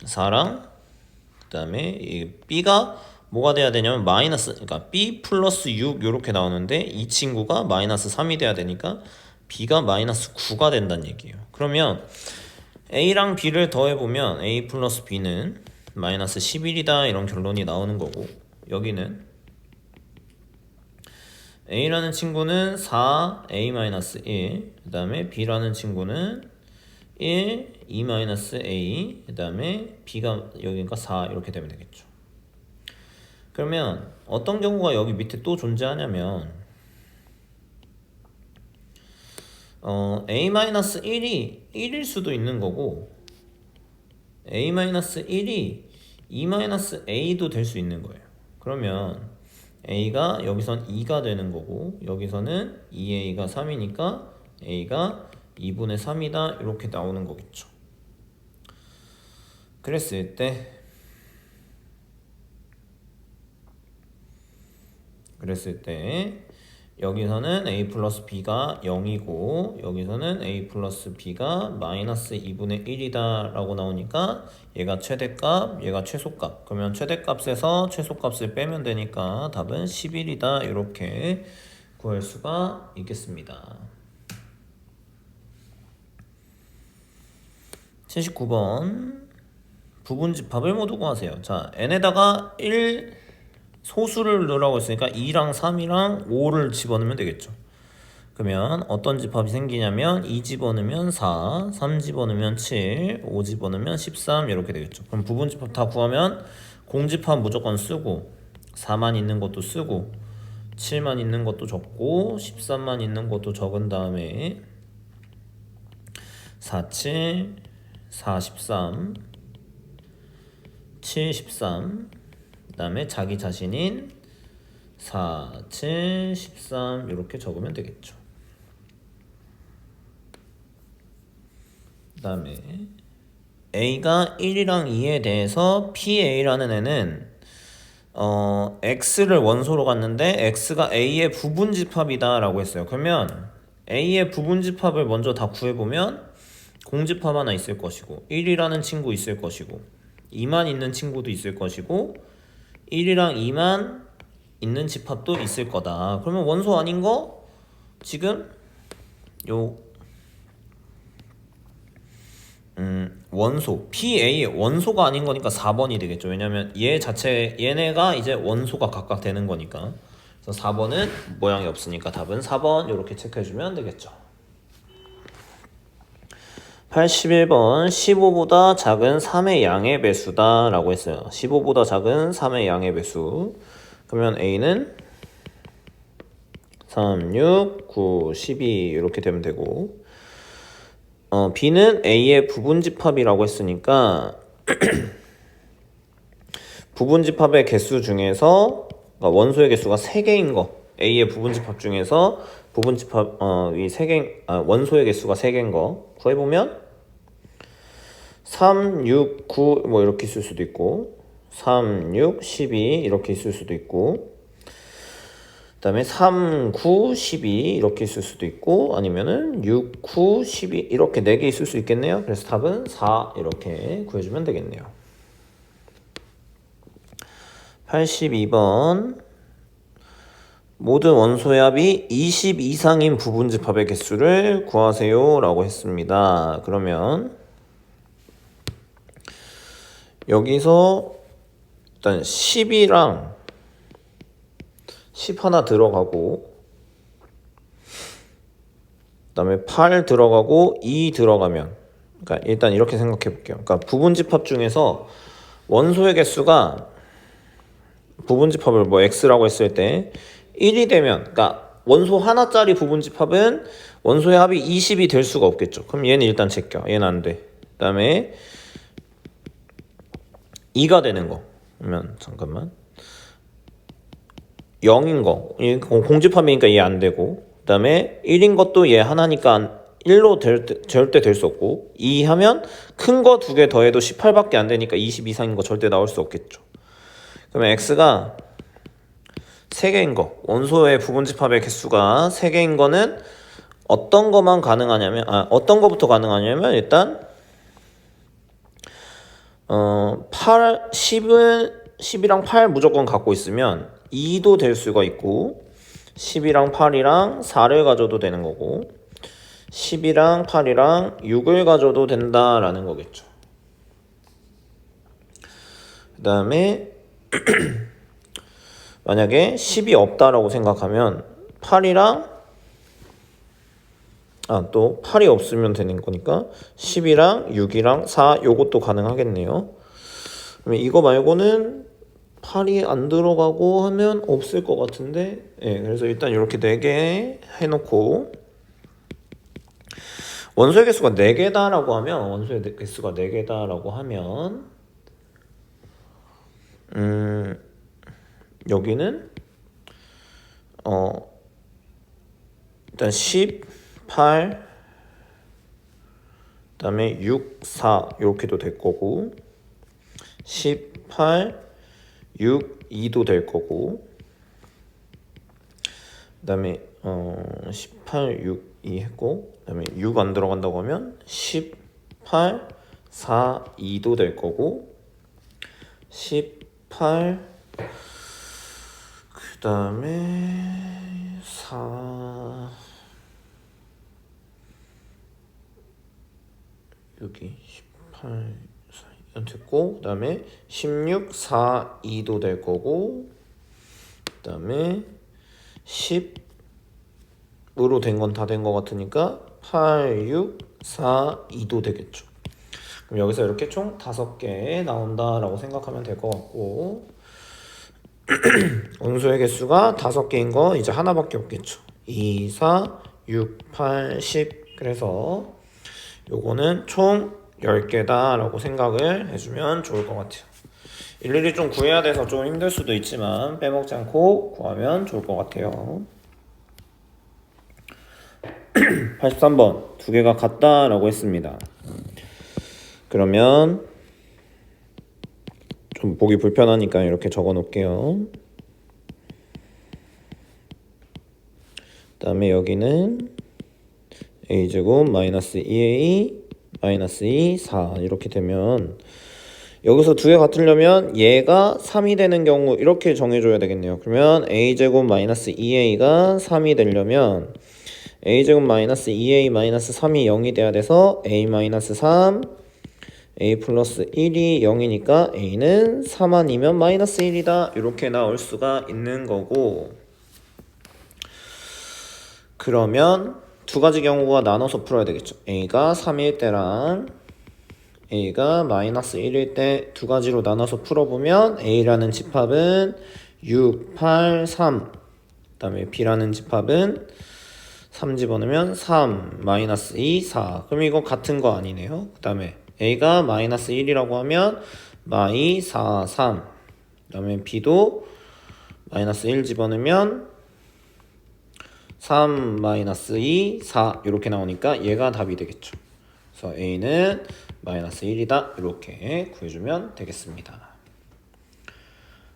4랑 그 다음에 B가 뭐가 돼야 되냐면 그러니까 B 플러스 6 이렇게 나오는데 이 친구가 마이너스 3이 돼야 되니까 B가 마이너스 9가 된다는 얘기예요. 그러면 A랑 B를 더해보면 A 플러스 B는 마이너스 11이다 이런 결론이 나오는 거고, 여기는 A라는 친구는 4, A-1, 그 다음에 B라는 친구는 1, E-A, 그 다음에 B가 여기니까 4 이렇게 되면 되겠죠. 그러면 어떤 경우가 여기 밑에 또 존재하냐면 A-1이 1일 수도 있는 거고 A-1이 E-A도 될 수 있는 거예요. 그러면 A가 여기선 2가 되는 거고 여기서는 2A가 3이니까 A가 2분의 3이다 이렇게 나오는 거겠죠. 그랬을 때 여기서는 A 플러스 B가 0이고 여기서는 A 플러스 B가 마이너스 2분의 1이다 라고 나오니까 얘가 최대값, 얘가 최소값. 그러면 최대값에서 최소값을 빼면 되니까 답은 11이다 이렇게 구할 수가 있겠습니다. 79번 부분집합을 모두 구하세요. 자, n에다가 1 소수를 넣으라고 했으니까 2랑 3이랑 5를 집어넣으면 되겠죠. 그러면 어떤 집합이 생기냐면 2 집어넣으면 4, 3 집어넣으면 7, 5 집어넣으면 13 이렇게 되겠죠. 그럼 부분집합 다 구하면 공집합 무조건 쓰고 4만 있는 것도 쓰고 7만 있는 것도 적고 13만 있는 것도 적은 다음에 4, 7, 4, 13, 7, 13 그 다음에 자기 자신인 4, 7, 13 이렇게 적으면 되겠죠. 그 다음에 A가 1이랑 2에 대해서 PA라는 애는 X를 원소로 갔는데 X가 A의 부분집합이다 라고 했어요. 그러면 A의 부분집합을 먼저 다 구해보면 공집합 하나 있을 것이고 1이라는 친구 있을 것이고 2만 있는 친구도 있을 것이고 1이랑 2만 있는 집합도 있을 거다. 그러면 원소 아닌 거 지금 요 원소 PA 원소가 아닌 거니까 4번이 되겠죠. 왜냐면 얘 자체 얘네가 이제 원소가 각각 되는 거니까. 그래서 4번은 모양이 없으니까 답은 4번 이렇게 체크해주면 되겠죠. 81번 15보다 작은 3의 양의 배수다 라고 했어요. 15보다 작은 3의 양의 배수. 그러면 A는 3, 6, 9, 12 이렇게 되면 되고 B는 A의 부분집합이라고 했으니까 부분집합의 개수 중에서 그러니까 원소의 개수가 3개인 거 A의 부분집합 중에서 부분집합 이 3개 원소의 개수가 3개인 거 구해보면 3, 6, 9 뭐 이렇게 있을 수도 있고 3, 6, 12 이렇게 있을 수도 있고 그 다음에 3, 9, 12 이렇게 있을 수도 있고 아니면은 6, 9, 12 이렇게 4개 있을 수 있겠네요. 그래서 답은 4 이렇게 구해주면 되겠네요. 82번 모든 원소의 합이 20 이상인 부분집합의 개수를 구하세요 라고 했습니다. 그러면 여기서 일단 10이랑 10 하나 들어가고 그 다음에 8 들어가고 2 들어가면 그러니까 일단 이렇게 생각해 볼게요. 그러니까 부분집합 중에서 원소의 개수가 부분집합을 뭐 x라고 했을 때 1이 되면 그러니까 원소 하나짜리 부분집합은 원소의 합이 20이 될 수가 없겠죠. 그럼 얘는 일단 제껴. 얘는 안 돼. 그 다음에 2가 되는 거 그러면 잠깐만 0인 거 공집합이니까 얘 안 되고 그 다음에 1인 것도 얘 하나니까 1로 절대 될 수 없고 2 하면 큰 거 2개 더해도 18밖에 안 되니까 20 이상인 거 절대 나올 수 없겠죠. 그러면 x가 3개인 거 원소의 부분집합의 개수가 3개인 거는 어떤 거만 가능하냐면 어떤 거부터 가능하냐면 일단 10이랑 8 무조건 갖고 있으면 2도 될 수가 있고 10이랑 8이랑 4를 가져도 되는 거고 10이랑 8이랑 6을 가져도 된다라는 거겠죠. 그 다음에 만약에 10이 없다라고 생각하면 8이랑 또 8이 없으면 되는 거니까 10이랑 6이랑 4 요것도 가능하겠네요. 그러면 이거 말고는 8이 안 들어가고 하면 없을 것 같은데 그래서 일단 이렇게 4개 해놓고 원소의 개수가 4개다라고 하면 원소의 개수가 4개다라고 하면 여기는 일단 10, 8 그다음에 6, 4 이렇게도 될 거고 10, 8, 6, 2도 될 거고 그다음에 18, 6, 2 했고 그다음에 6 안 들어간다고 하면 18, 4, 2도 될 거고 18 그다음에 4 여기 18, 4 이건 됐고 그다음에 16, 4, 2도 될 거고 다음에 10으로 된 건 다 된 것 같으니까 8, 6, 4, 2도 되겠죠. 그럼 여기서 이렇게 총 5개 나온다라고 생각하면 될 것 같고, 원소의 개수가 5개인 거 이제 하나밖에 없겠죠. 2, 4, 6, 8, 10. 그래서 요거는 총 10개다 라고 생각을 해주면 좋을 것 같아요. 일일이 좀 구해야 돼서 좀 힘들 수도 있지만 빼먹지 않고 구하면 좋을 것 같아요. 83번 두 개가 같다 라고 했습니다. 그러면 좀 보기 불편하니까 이렇게 적어 놓을게요. 그 다음에 여기는 a제곱 마이너스 2a 마이너스 2, 4 이렇게 되면 여기서 두 개 같으려면 얘가 3이 되는 경우 이렇게 정해줘야 되겠네요. 그러면 a제곱 마이너스 2a가 3이 되려면 a제곱 마이너스 2a 마이너스 3이 0이 돼야 돼서 a 마이너스 3 a 플러스 1이 0이니까 a는 3 아니면 마이너스 1이다 이렇게 나올 수가 있는 거고, 그러면 두 가지 경우가 나눠서 풀어야 되겠죠. a가 3일 때랑 a가 마이너스 1일 때 두 가지로 나눠서 풀어보면 a라는 집합은 6, 8, 3, 그 다음에 b라는 집합은 3 집어넣으면 3, 마이너스 2, 4. 그럼 이거 같은 거 아니네요. 그 다음에 a가 마이너스 1이라고 하면 마이 4, 3. 그 다음에 b도 마이너스 1 집어넣으면 3, 마이너스 2, 4 이렇게 나오니까 얘가 답이 되겠죠. 그래서 a는 마이너스 1이다 이렇게 구해주면 되겠습니다.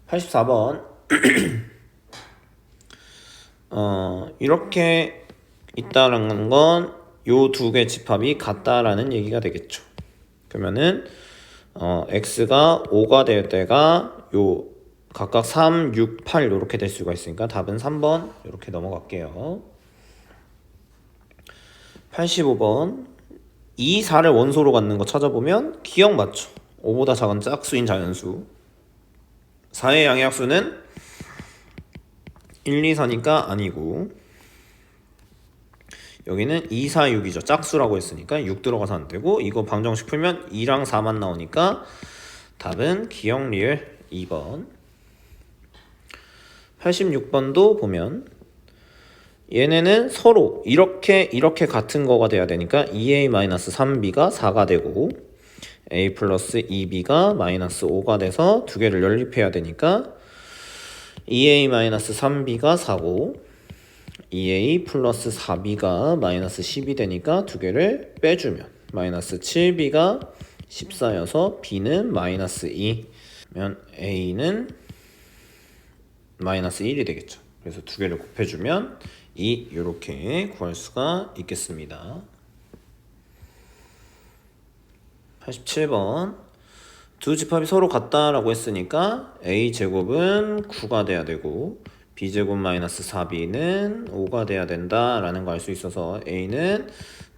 84번 이렇게 있다는 건 요 두 개 집합이 같다라는 얘기가 되겠죠. 그러면은 x가 5가 될 때가 요 각각 3, 6, 8 이렇게 될 수가 있으니까 답은 3번 이렇게 넘어갈게요. 85번 2, 4를 원소로 갖는 거 찾아보면 기억 맞죠. 5보다 작은 짝수인 자연수. 4의 양의학수는 1, 2, 4니까 아니고, 여기는 2, 4, 6이죠. 짝수라고 했으니까 6 들어가서 안 되고, 이거 방정식 풀면 2랑 4만 나오니까 답은 기억 리을 2번. 86번도 보면 얘네는 서로 이렇게 같은 거가 돼야 되니까 2a-3b가 4가 되고 a 플러스 2b가 마이너스 5가 돼서 두 개를 연립해야 되니까 2a-3b가 4고 2a 플러스 4b가 마이너스 10이 되니까 두 개를 빼주면 마이너스 7b가 14여서 b는 마이너스 2. 그러면 a는 마이너스 1이 되겠죠. 그래서 두 개를 곱해주면 2 이렇게 구할 수가 있겠습니다. 87번 두 집합이 서로 같다라고 했으니까 a제곱은 9가 돼야 되고 b제곱 마이너스 4b는 5가 돼야 된다라는 거 알 수 있어서 a는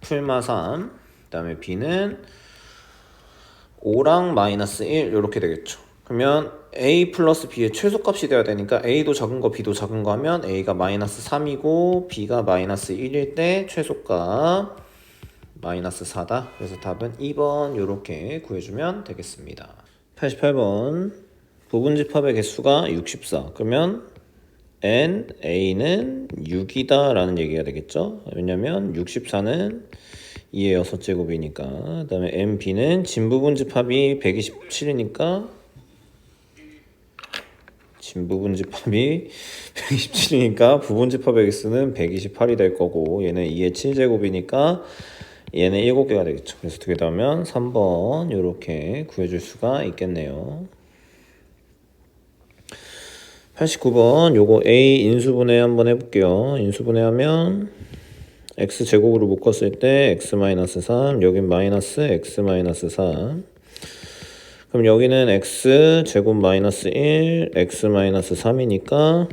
풀마 3, 그 다음에 b는 5랑 마이너스 1 이렇게 되겠죠. 그러면 a 플러스 b의 최소값이 돼야 되니까 a도 작은 거 b도 작은 거 하면 a가 마이너스 3이고 b가 마이너스 1일 때 최소값 마이너스 4다. 그래서 답은 2번 이렇게 구해주면 되겠습니다. 88번 부분집합의 개수가 64. 그러면 a는 6이다 라는 얘기가 되겠죠. 왜냐면 64는 2의 6제곱이니까. 그 다음에 b는 진부분집합이 127이니까 진부분집합이 127이니까 부분집합의 개수는 128이 될 거고, 얘는 2의 7제곱이니까 얘는 7개가 되겠죠. 그래서 두 개 더하면 3번 이렇게 구해줄 수가 있겠네요. 89번 요거 a 인수분해 한번 해볼게요. 인수분해하면 x제곱으로 묶었을 때 x-3, 여긴 마이너스 x-3. 그럼 여기는 x제곱 마이너스 1, x-3이니까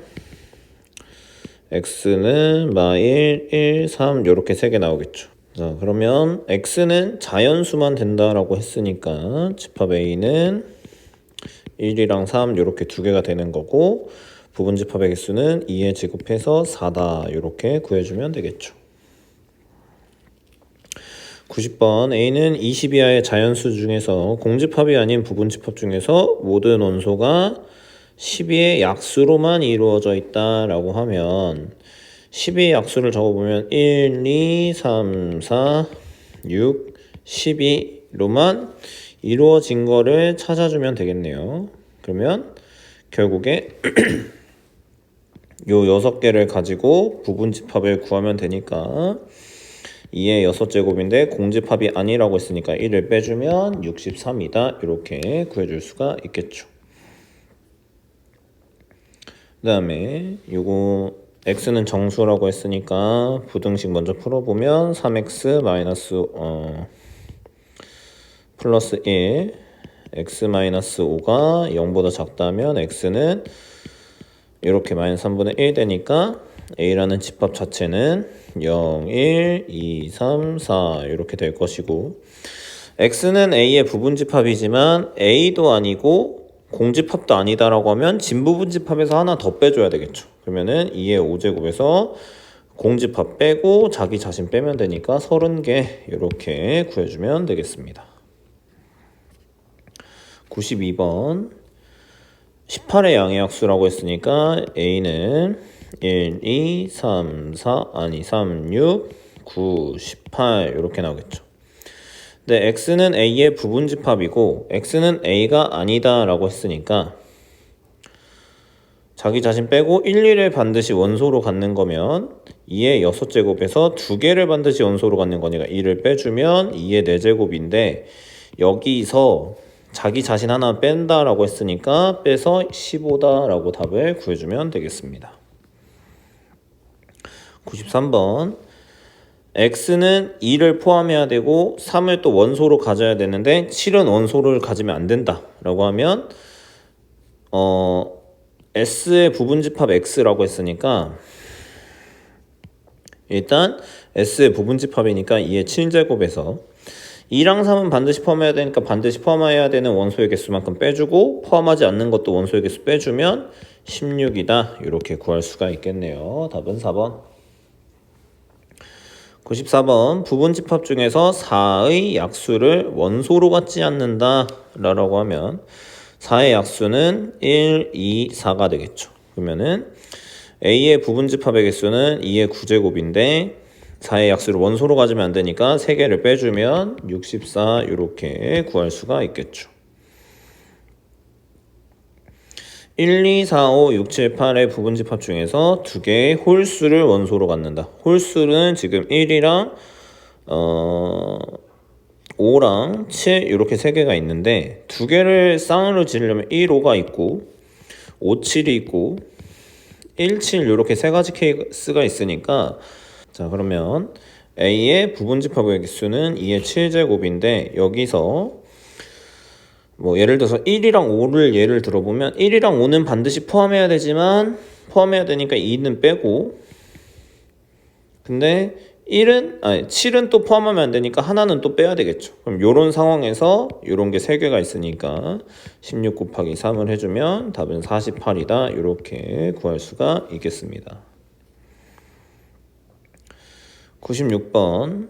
x는 마1, 1, 3 이렇게 3개 나오겠죠. 자, 그러면 x는 자연수만 된다라고 했으니까 집합 a는 1이랑 3 이렇게 두 개가 되는 거고, 부분집합의 개수는 2에 제곱해서 4다. 이렇게 구해주면 되겠죠. 90번 A는 20 이하의 자연수 중에서 공집합이 아닌 부분집합 중에서 모든 원소가 12의 약수로만 이루어져 있다라고 하면 12의 약수를 적어보면 1, 2, 3, 4, 6, 12로만 이루어진 거를 찾아주면 되겠네요. 그러면 결국에 요 6개를 가지고 부분집합을 구하면 되니까 2의 6제곱인데 공집합이 아니라고 했으니까 1을 빼주면 63이다. 이렇게 구해줄 수가 있겠죠. 그 다음에 요거 x는 정수라고 했으니까 부등식 먼저 풀어보면 3x 마이너스 플러스 1 x 마이너스 5가 0보다 작다면 x는 이렇게 마이너스 3분의 1 되니까 a라는 집합 자체는 0, 1, 2, 3, 4 이렇게 될 것이고 x는 a의 부분집합이지만 a도 아니고 공집합도 아니다라고 하면 진부분집합에서 하나 더 빼줘야 되겠죠. 그러면은 2의 5제곱에서 공집합 빼고 자기 자신 빼면 되니까 30개 이렇게 구해주면 되겠습니다. 92번 18의 양의 약수라고 했으니까 A는 1, 2, 3, 3, 6, 9, 18 이렇게 나오겠죠. 근데 X는 A의 부분집합이고 X는 A가 아니다 라고 했으니까 자기 자신 빼고 1, 2를 반드시 원소로 갖는 거면 2의 6제곱에서 2개를 반드시 원소로 갖는 거니까 2를 빼주면 2의 4제곱인데 여기서 자기 자신 하나 뺀다라고 했으니까 빼서 15다라고 답을 구해주면 되겠습니다. 93번 x는 2를 포함해야 되고 3을 또 원소로 가져야 되는데 7은 원소를 가지면 안 된다라고 하면 s의 부분집합 x라고 했으니까 일단 s의 부분집합이니까 2의 7제곱에서 2랑 3은 반드시 포함해야 되니까 반드시 포함해야 되는 원소의 개수만큼 빼주고 포함하지 않는 것도 원소의 개수 빼주면 16이다. 이렇게 구할 수가 있겠네요. 답은 4번. 94번 부분집합 중에서 4의 약수를 원소로 갖지 않는다 라고 하면 4의 약수는 1, 2, 4가 되겠죠. 그러면은 A의 부분집합의 개수는 2의 9제곱인데 4의 약수를 원소로 가지면 안 되니까 3개를 빼주면 64 이렇게 구할 수가 있겠죠. 1, 2, 4, 5, 6, 7, 8의 부분집합 중에서 2개의 홀수를 원소로 갖는다. 홀수는 지금 1이랑 5랑 7 이렇게 3개가 있는데 2개를 쌍으로 지으려면 1, 5가 있고 5, 7이 있고 1, 7 이렇게 3가지 케이스가 있으니까 자 그러면 A의 부분집합의 개수는 2의 7제곱인데 여기서 뭐 예를 들어서 1이랑 5를 예를 들어보면 1이랑 5는 반드시 포함해야 되지만 포함해야 되니까 2는 빼고 근데 7은 또 포함하면 안 되니까 하나는 또 빼야 되겠죠. 그럼 요런 상황에서 요런 게 3개가 있으니까 16 곱하기 3을 해주면 답은 48이다 이렇게 구할 수가 있겠습니다. 96번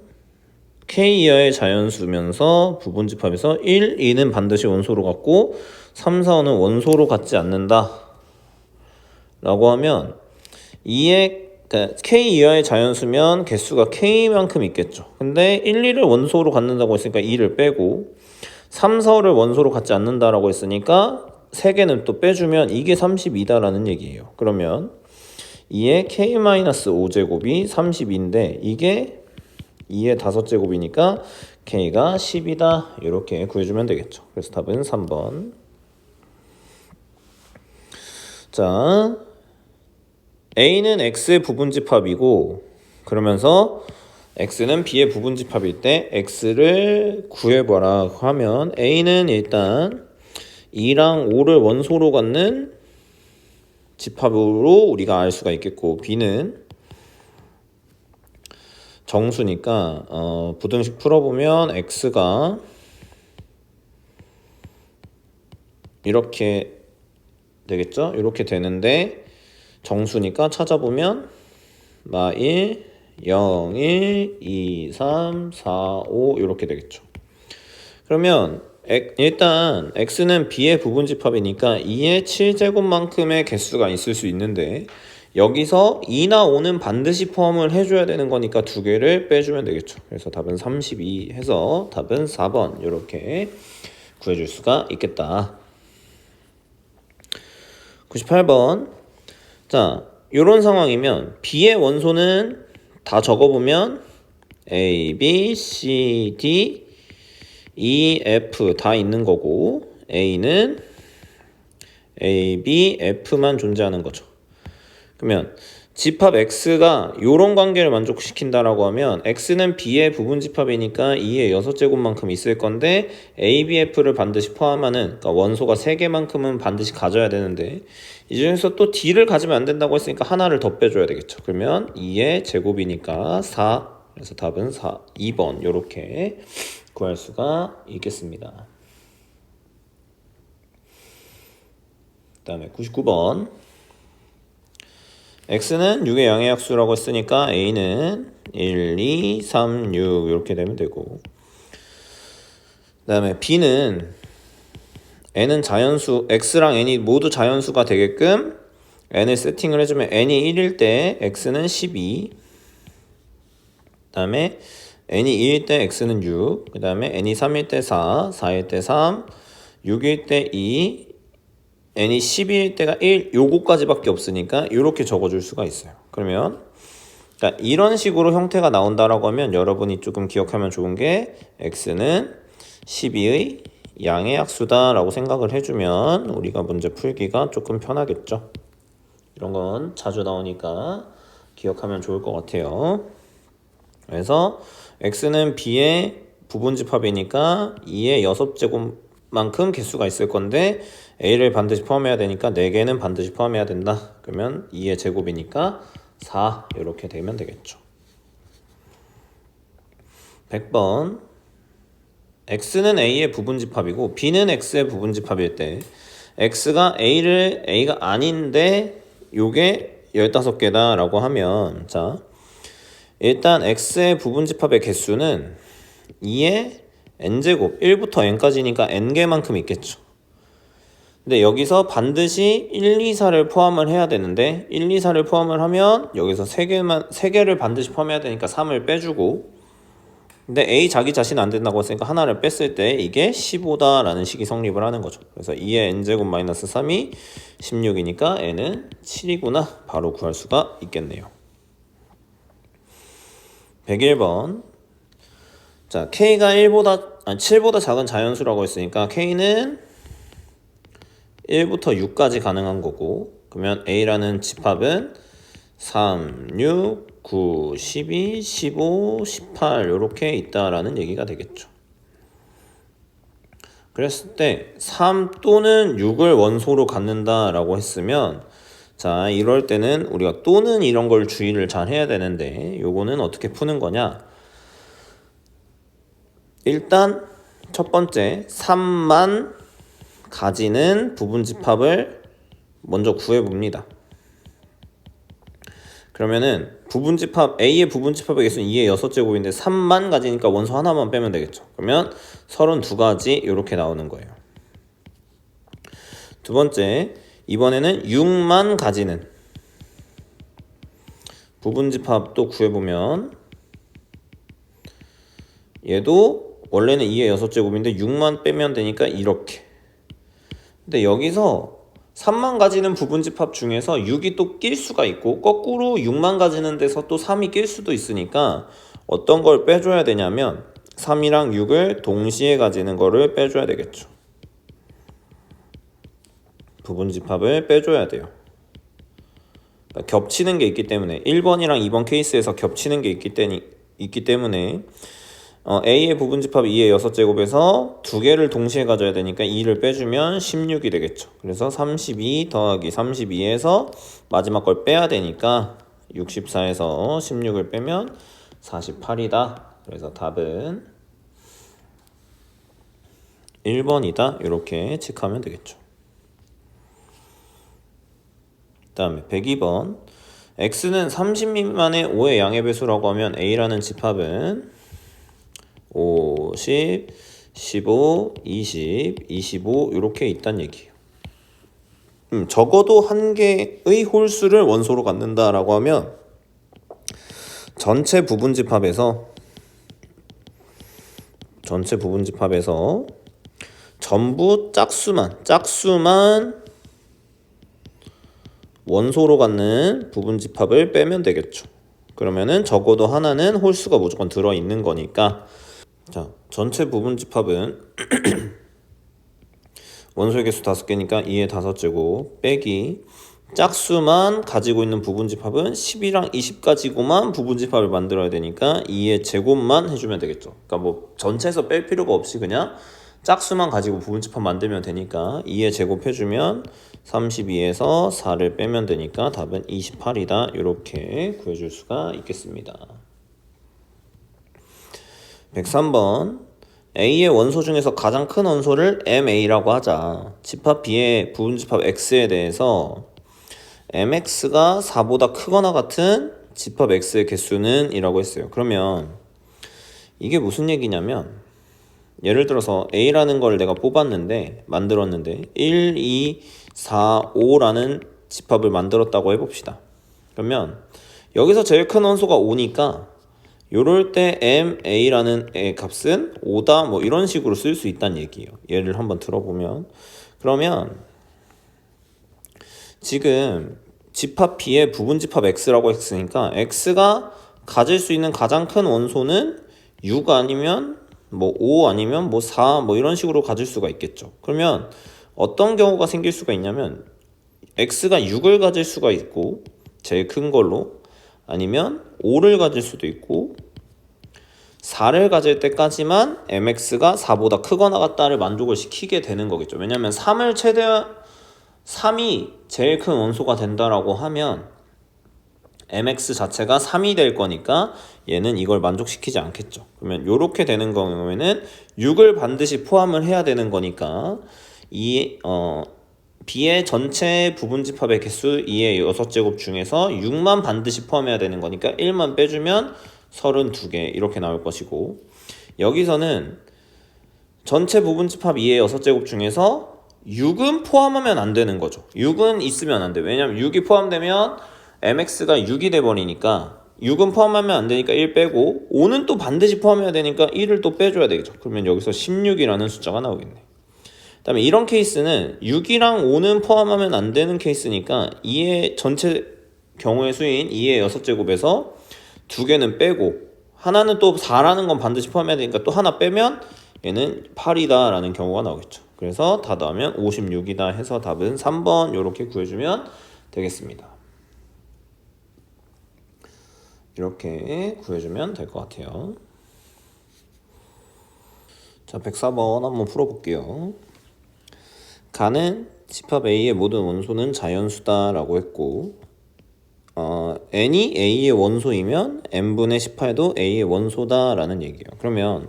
K 이하의 자연수면서 부분집합에서 1, 2는 반드시 원소로 갖고 3, 4, 5는 원소로 갖지 않는다 라고 하면 2의 그러니까 K 이하의 자연수면 개수가 K만큼 있겠죠. 근데 1, 2를 원소로 갖는다고 했으니까 2를 빼고 3, 4, 5를 원소로 갖지 않는다라고 했으니까 3개는 또 빼주면 이게 32다라는 얘기예요. 그러면 2의 K-5제곱이 32인데 이게 2의 5제곱이니까 K가 10이다 이렇게 구해주면 되겠죠. 그래서 답은 3번. 자 A는 X의 부분집합이고 그러면서 X는 B의 부분집합일 때 X를 구해봐라 하면 A는 일단 2랑 5를 원소로 갖는 집합으로 우리가 알 수가 있겠고 B는 정수니까 부등식 풀어보면 X가 이렇게 되겠죠? 이렇게 되는데 정수니까 찾아보면 1, 0, 1, 2, 3, 4, 5 이렇게 되겠죠. 그러면 일단 x는 b의 부분집합이니까 2의 7제곱만큼의 개수가 있을 수 있는데 여기서 2나 5는 반드시 포함을 해줘야 되는 거니까 두 개를 빼주면 되겠죠. 그래서 답은 32 해서 답은 4번 이렇게 구해줄 수가 있겠다. 98번. 자, 요런 상황이면 b의 원소는 다 적어보면 a, b, c, d, e, f 다 있는 거고 a는 a, b, f만 존재하는 거죠. 그러면 집합 x가 요런 관계를 만족시킨다라고 하면 x는 b의 부분집합이니까 2의 6제곱만큼 있을 건데 a, b, f를 반드시 포함하는, 그러니까 원소가 3개만큼은 반드시 가져야 되는데 이 중에서 또 d를 가지면 안 된다고 했으니까 하나를 더 빼줘야 되겠죠. 그러면 2의 제곱이니까 4, 그래서 답은 4, 2번 요렇게 구할 수가 있겠습니다. 그 다음에 99번. x는 6의 양의약수라고 했으니까 a는 1, 2, 3, 6 이렇게 되면 되고, 그 다음에 b는 n은 자연수, x랑 n이 모두 자연수가 되게끔 n을 세팅을 해주면 n이 1일 때 x는 12, 그 다음에 n이 2일 때 x는 6, 그 다음에 n이 3일 때 4, 4일 때 3, 6일 때 2, n이 12일 때가 1, 요거까지밖에 없으니까 이렇게 적어줄 수가 있어요. 그러면 그러니까 이런 식으로 형태가 나온다라고 하면 여러분이 조금 기억하면 좋은 게 x는 12의 양의 약수다 라고 생각을 해주면 우리가 문제 풀기가 조금 편하겠죠. 이런 건 자주 나오니까 기억하면 좋을 것 같아요. 그래서 x는 b의 부분집합이니까 2의 6제곱만큼 개수가 있을 건데 a를 반드시 포함해야 되니까 4개는 반드시 포함해야 된다. 그러면 2의 제곱이니까 4 이렇게 되면 되겠죠. 100번. x는 a의 부분집합이고 b는 x의 부분집합일 때 x가 a가 아닌데 요게 15개다 라고 하면, 자 일단 x의 부분집합의 개수는 2의 n제곱, 1부터 n까지니까 n개만큼 있겠죠. 근데 여기서 반드시 1, 2, 4를 포함을 해야 되는데 1, 2, 4를 포함을 하면 여기서 3개를 반드시 포함해야 되니까 3을 빼주고, 근데 a 자기 자신 안 된다고 했으니까 하나를 뺐을 때 이게 15다 라는 식이 성립을 하는 거죠. 그래서 2의 n제곱 마이너스 3이 16이니까 n은 7이구나 바로 구할 수가 있겠네요. 101번. 자, k가 7보다 작은 자연수라고 했으니까 k는 1부터 6까지 가능한 거고, 그러면 a라는 집합은 3, 6, 9, 12, 15, 18 이렇게 있다라는 얘기가 되겠죠. 그랬을 때 3 또는 6을 원소로 갖는다라고 했으면, 자 이럴 때는 우리가 또는 이런 걸 주의를 잘 해야 되는데 요거는 어떻게 푸는 거냐. 일단 첫 번째 3만 가지는 부분집합을 먼저 구해봅니다. 그러면은 부분집합 A의 부분집합의 개수는 2의 6제곱인데 3만 가지니까 원소 하나만 빼면 되겠죠. 그러면 32가지 이렇게 나오는 거예요. 두 번째, 이번에는 6만 가지는 부분집합도 구해보면 얘도 원래는 2의 6제곱인데 6만 빼면 되니까 이렇게. 근데 여기서 3만 가지는 부분집합 중에서 6이 또 낄 수가 있고 거꾸로 6만 가지는 데서 또 3이 낄 수도 있으니까 어떤 걸 빼줘야 되냐면 3이랑 6을 동시에 가지는 거를 빼줘야 되겠죠. 부분집합을 빼줘야 돼요. 그러니까 겹치는 게 있기 때문에 1번이랑 2번 케이스에서 겹치는 게 있기 때문에 A의 부분집합 2의 6제곱에서 두 개를 동시에 가져야 되니까 2를 빼주면 16이 되겠죠. 그래서 32 더하기 32에서 마지막 걸 빼야 되니까 64에서 16을 빼면 48이다. 그래서 답은 1번이다. 이렇게 체크하면 되겠죠. 다음에 102번 x는 30 미만의 5의 양의 배수라고 하면 a라는 집합은 5, 10, 15, 20, 25 이렇게 있다는 얘기예요. 적어도 한 개의 홀수를 원소로 갖는다라고 하면 전체 부분집합에서 전부 짝수만 원소로 갖는 부분집합을 빼면 되겠죠. 그러면은 적어도 하나는 홀수가 무조건 들어있는 거니까, 자, 전체 부분집합은 원소의 개수 5개니까 2의 5제곱 빼기 짝수만 가지고 있는 부분집합은 10이랑 20 가지고만 부분집합을 만들어야 되니까 2의 제곱만 해주면 되겠죠. 그러니까 뭐 전체에서 뺄 필요가 없이 그냥 짝수만 가지고 부분집합 만들면 되니까 2의 제곱 해주면 32에서 4를 빼면 되니까 답은 28이다. 이렇게 구해줄 수가 있겠습니다. 103번 A의 원소 중에서 가장 큰 원소를 MA라고 하자. 집합 B의 부분집합 X에 대해서 MX가 4보다 크거나 같은 집합 X의 개수는 이라고 했어요. 그러면 이게 무슨 얘기냐면, 예를 들어서 A라는 걸 내가 만들었는데 1, 2, 4, 5라는 집합을 만들었다고 해봅시다. 그러면 여기서 제일 큰 원소가 5니까 요럴 때 MA라는 값은 5다 뭐 이런 식으로 쓸 수 있다는 얘기예요. 예를 한번 들어보면, 그러면 지금 집합 B의 부분집합 X라고 했으니까 X가 가질 수 있는 가장 큰 원소는 6 아니면 뭐 5 아니면 뭐 4 뭐 이런 식으로 가질 수가 있겠죠. 그러면 어떤 경우가 생길 수가 있냐면 X가 6을 가질 수가 있고 제일 큰 걸로, 아니면 5를 가질 수도 있고 4를 가질 때까지만 MX가 4보다 크거나 같다를 만족을 시키게 되는 거겠죠. 왜냐면 3이 제일 큰 원소가 된다라고 하면 MX 자체가 3이 될 거니까 얘는 이걸 만족시키지 않겠죠. 그러면 이렇게 되는 경우에는 6을 반드시 포함을 해야 되는 거니까 B의 전체 부분집합의 개수 2의 6제곱 중에서 6만 반드시 포함해야 되는 거니까 1만 빼주면 32개 이렇게 나올 것이고, 여기서는 전체 부분집합 2의 6제곱 중에서 6은 포함하면 안 되는 거죠. 6은 있으면 안 돼. 왜냐면 6이 포함되면 MX가 6이 돼버리니까 6은 포함하면 안 되니까 1 빼고 5는 또 반드시 포함해야 되니까 1을 또 빼줘야 되겠죠. 그러면 여기서 16이라는 숫자가 나오겠네. 그 다음에 이런 케이스는 6이랑 5는 포함하면 안 되는 케이스니까 2의 전체 경우의 수인 2의 6제곱에서 2개는 빼고 하나는 또 4라는 건 반드시 포함해야 되니까 또 하나 빼면 얘는 8이다 라는 경우가 나오겠죠. 그래서 다 더하면 56이다 해서 답은 3번 이렇게 구해주면 되겠습니다. 이렇게 구해주면 될 것 같아요. 자, 104번 한번 풀어볼게요. 가는 집합 A의 모든 원소는 자연수다 라고 했고, n이 A의 원소이면 n분의 18도 A의 원소다 라는 얘기예요. 그러면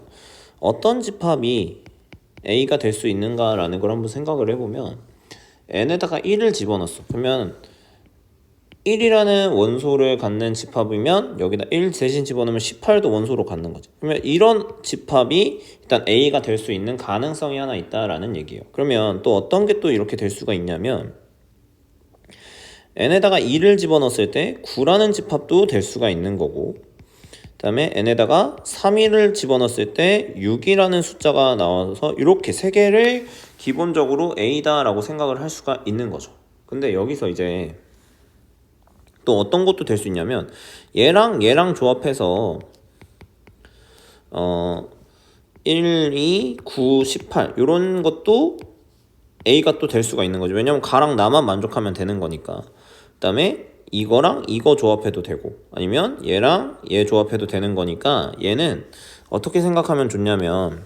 어떤 집합이 A가 될 수 있는가 라는 걸 한번 생각을 해보면, n에다가 1을 집어넣었어. 그러면 1이라는 원소를 갖는 집합이면 여기다 1 대신 집어넣으면 18도 원소로 갖는 거지. 그러면 이런 집합이 일단 A가 될 수 있는 가능성이 하나 있다라는 얘기예요. 그러면 또 어떤 게 또 이렇게 될 수가 있냐면, n에다가 2를 집어넣었을 때 9라는 집합도 될 수가 있는 거고, 그 다음에 n에다가 3을 집어넣었을 때 6이라는 숫자가 나와서 이렇게 세 개를 기본적으로 A다 라고 생각을 할 수가 있는 거죠. 근데 여기서 이제 또 어떤 것도 될 수 있냐면, 얘랑 조합해서 1, 2, 9, 18 이런 것도 A가 또 될 수가 있는 거죠. 왜냐면 가랑 나만 만족하면 되는 거니까. 그 다음에 이거랑 이거 조합해도 되고, 아니면 얘랑 얘 조합해도 되는 거니까 얘는 어떻게 생각하면 좋냐면,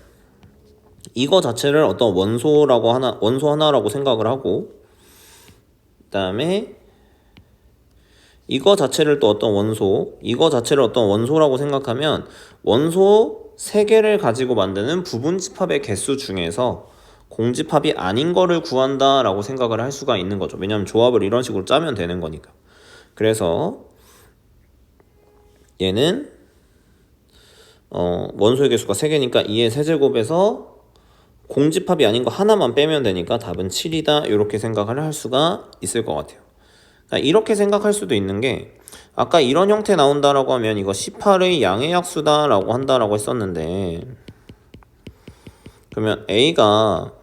이거 자체를 어떤 원소 하나라고 생각을 하고, 그 다음에 이거 자체를 또 이거 자체를 어떤 원소라고 생각하면 원소 3개를 가지고 만드는 부분집합의 개수 중에서 공집합이 아닌 거를 구한다라고 생각을 할 수가 있는 거죠. 왜냐하면 조합을 이런 식으로 짜면 되는 거니까. 그래서 얘는 원소의 개수가 3개니까 2의 세제곱에서 공집합이 아닌 거 하나만 빼면 되니까 답은 7이다 이렇게 생각을 할 수가 있을 것 같아요. 그러니까 이렇게 생각할 수도 있는 게 아까 이런 형태 나온다라고 하면 이거 18의 양의 약수다라고 한다라고 했었는데 그러면 A가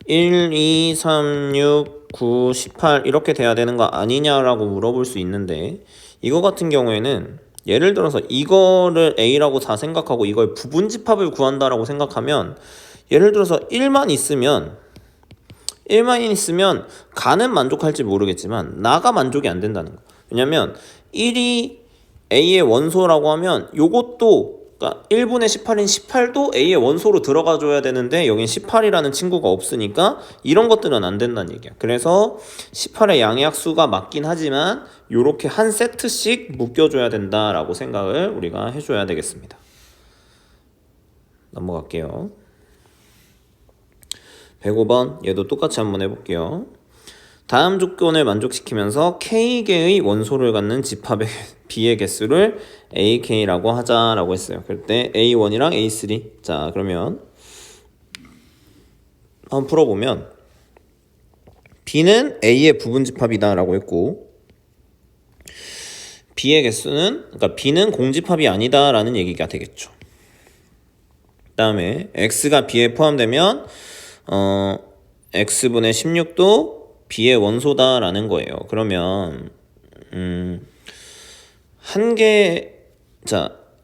1, 2, 3, 6, 9, 18 이렇게 돼야 되는 거 아니냐라고 물어볼 수 있는데 이거 같은 경우에는 예를 들어서 이거를 A라고 다 생각하고 이걸 부분집합을 구한다라고 생각하면 예를 들어서 1만 있으면 가는 만족할지 모르겠지만 나가 만족이 안 된다는 거. 왜냐면 1이 A의 원소라고 하면 요것도 그러니까 1분의 18인 18도 A의 원소로 들어가 줘야 되는데 여긴 18이라는 친구가 없으니까 이런 것들은 안 된다는 얘기야. 그래서 18의 양의 약수가 맞긴 하지만 요렇게 한 세트씩 묶여줘야 된다라고 생각을 우리가 해줘야 되겠습니다. 넘어갈게요. 105번 얘도 똑같이 한번 해볼게요. 다음 조건을 만족시키면서 K개의 원소를 갖는 집합의 B의 개수를 AK라고 하자라고 했어요. 그럴 때 A1이랑 A3. 자, 그러면 한번 풀어보면 B는 A의 부분집합이다 라고 했고 B의 개수는 그러니까 B는 공집합이 아니다 라는 얘기가 되겠죠. 그 다음에 X가 B에 포함되면 X분의 16도 B의 원소다 라는 거예요. 그러면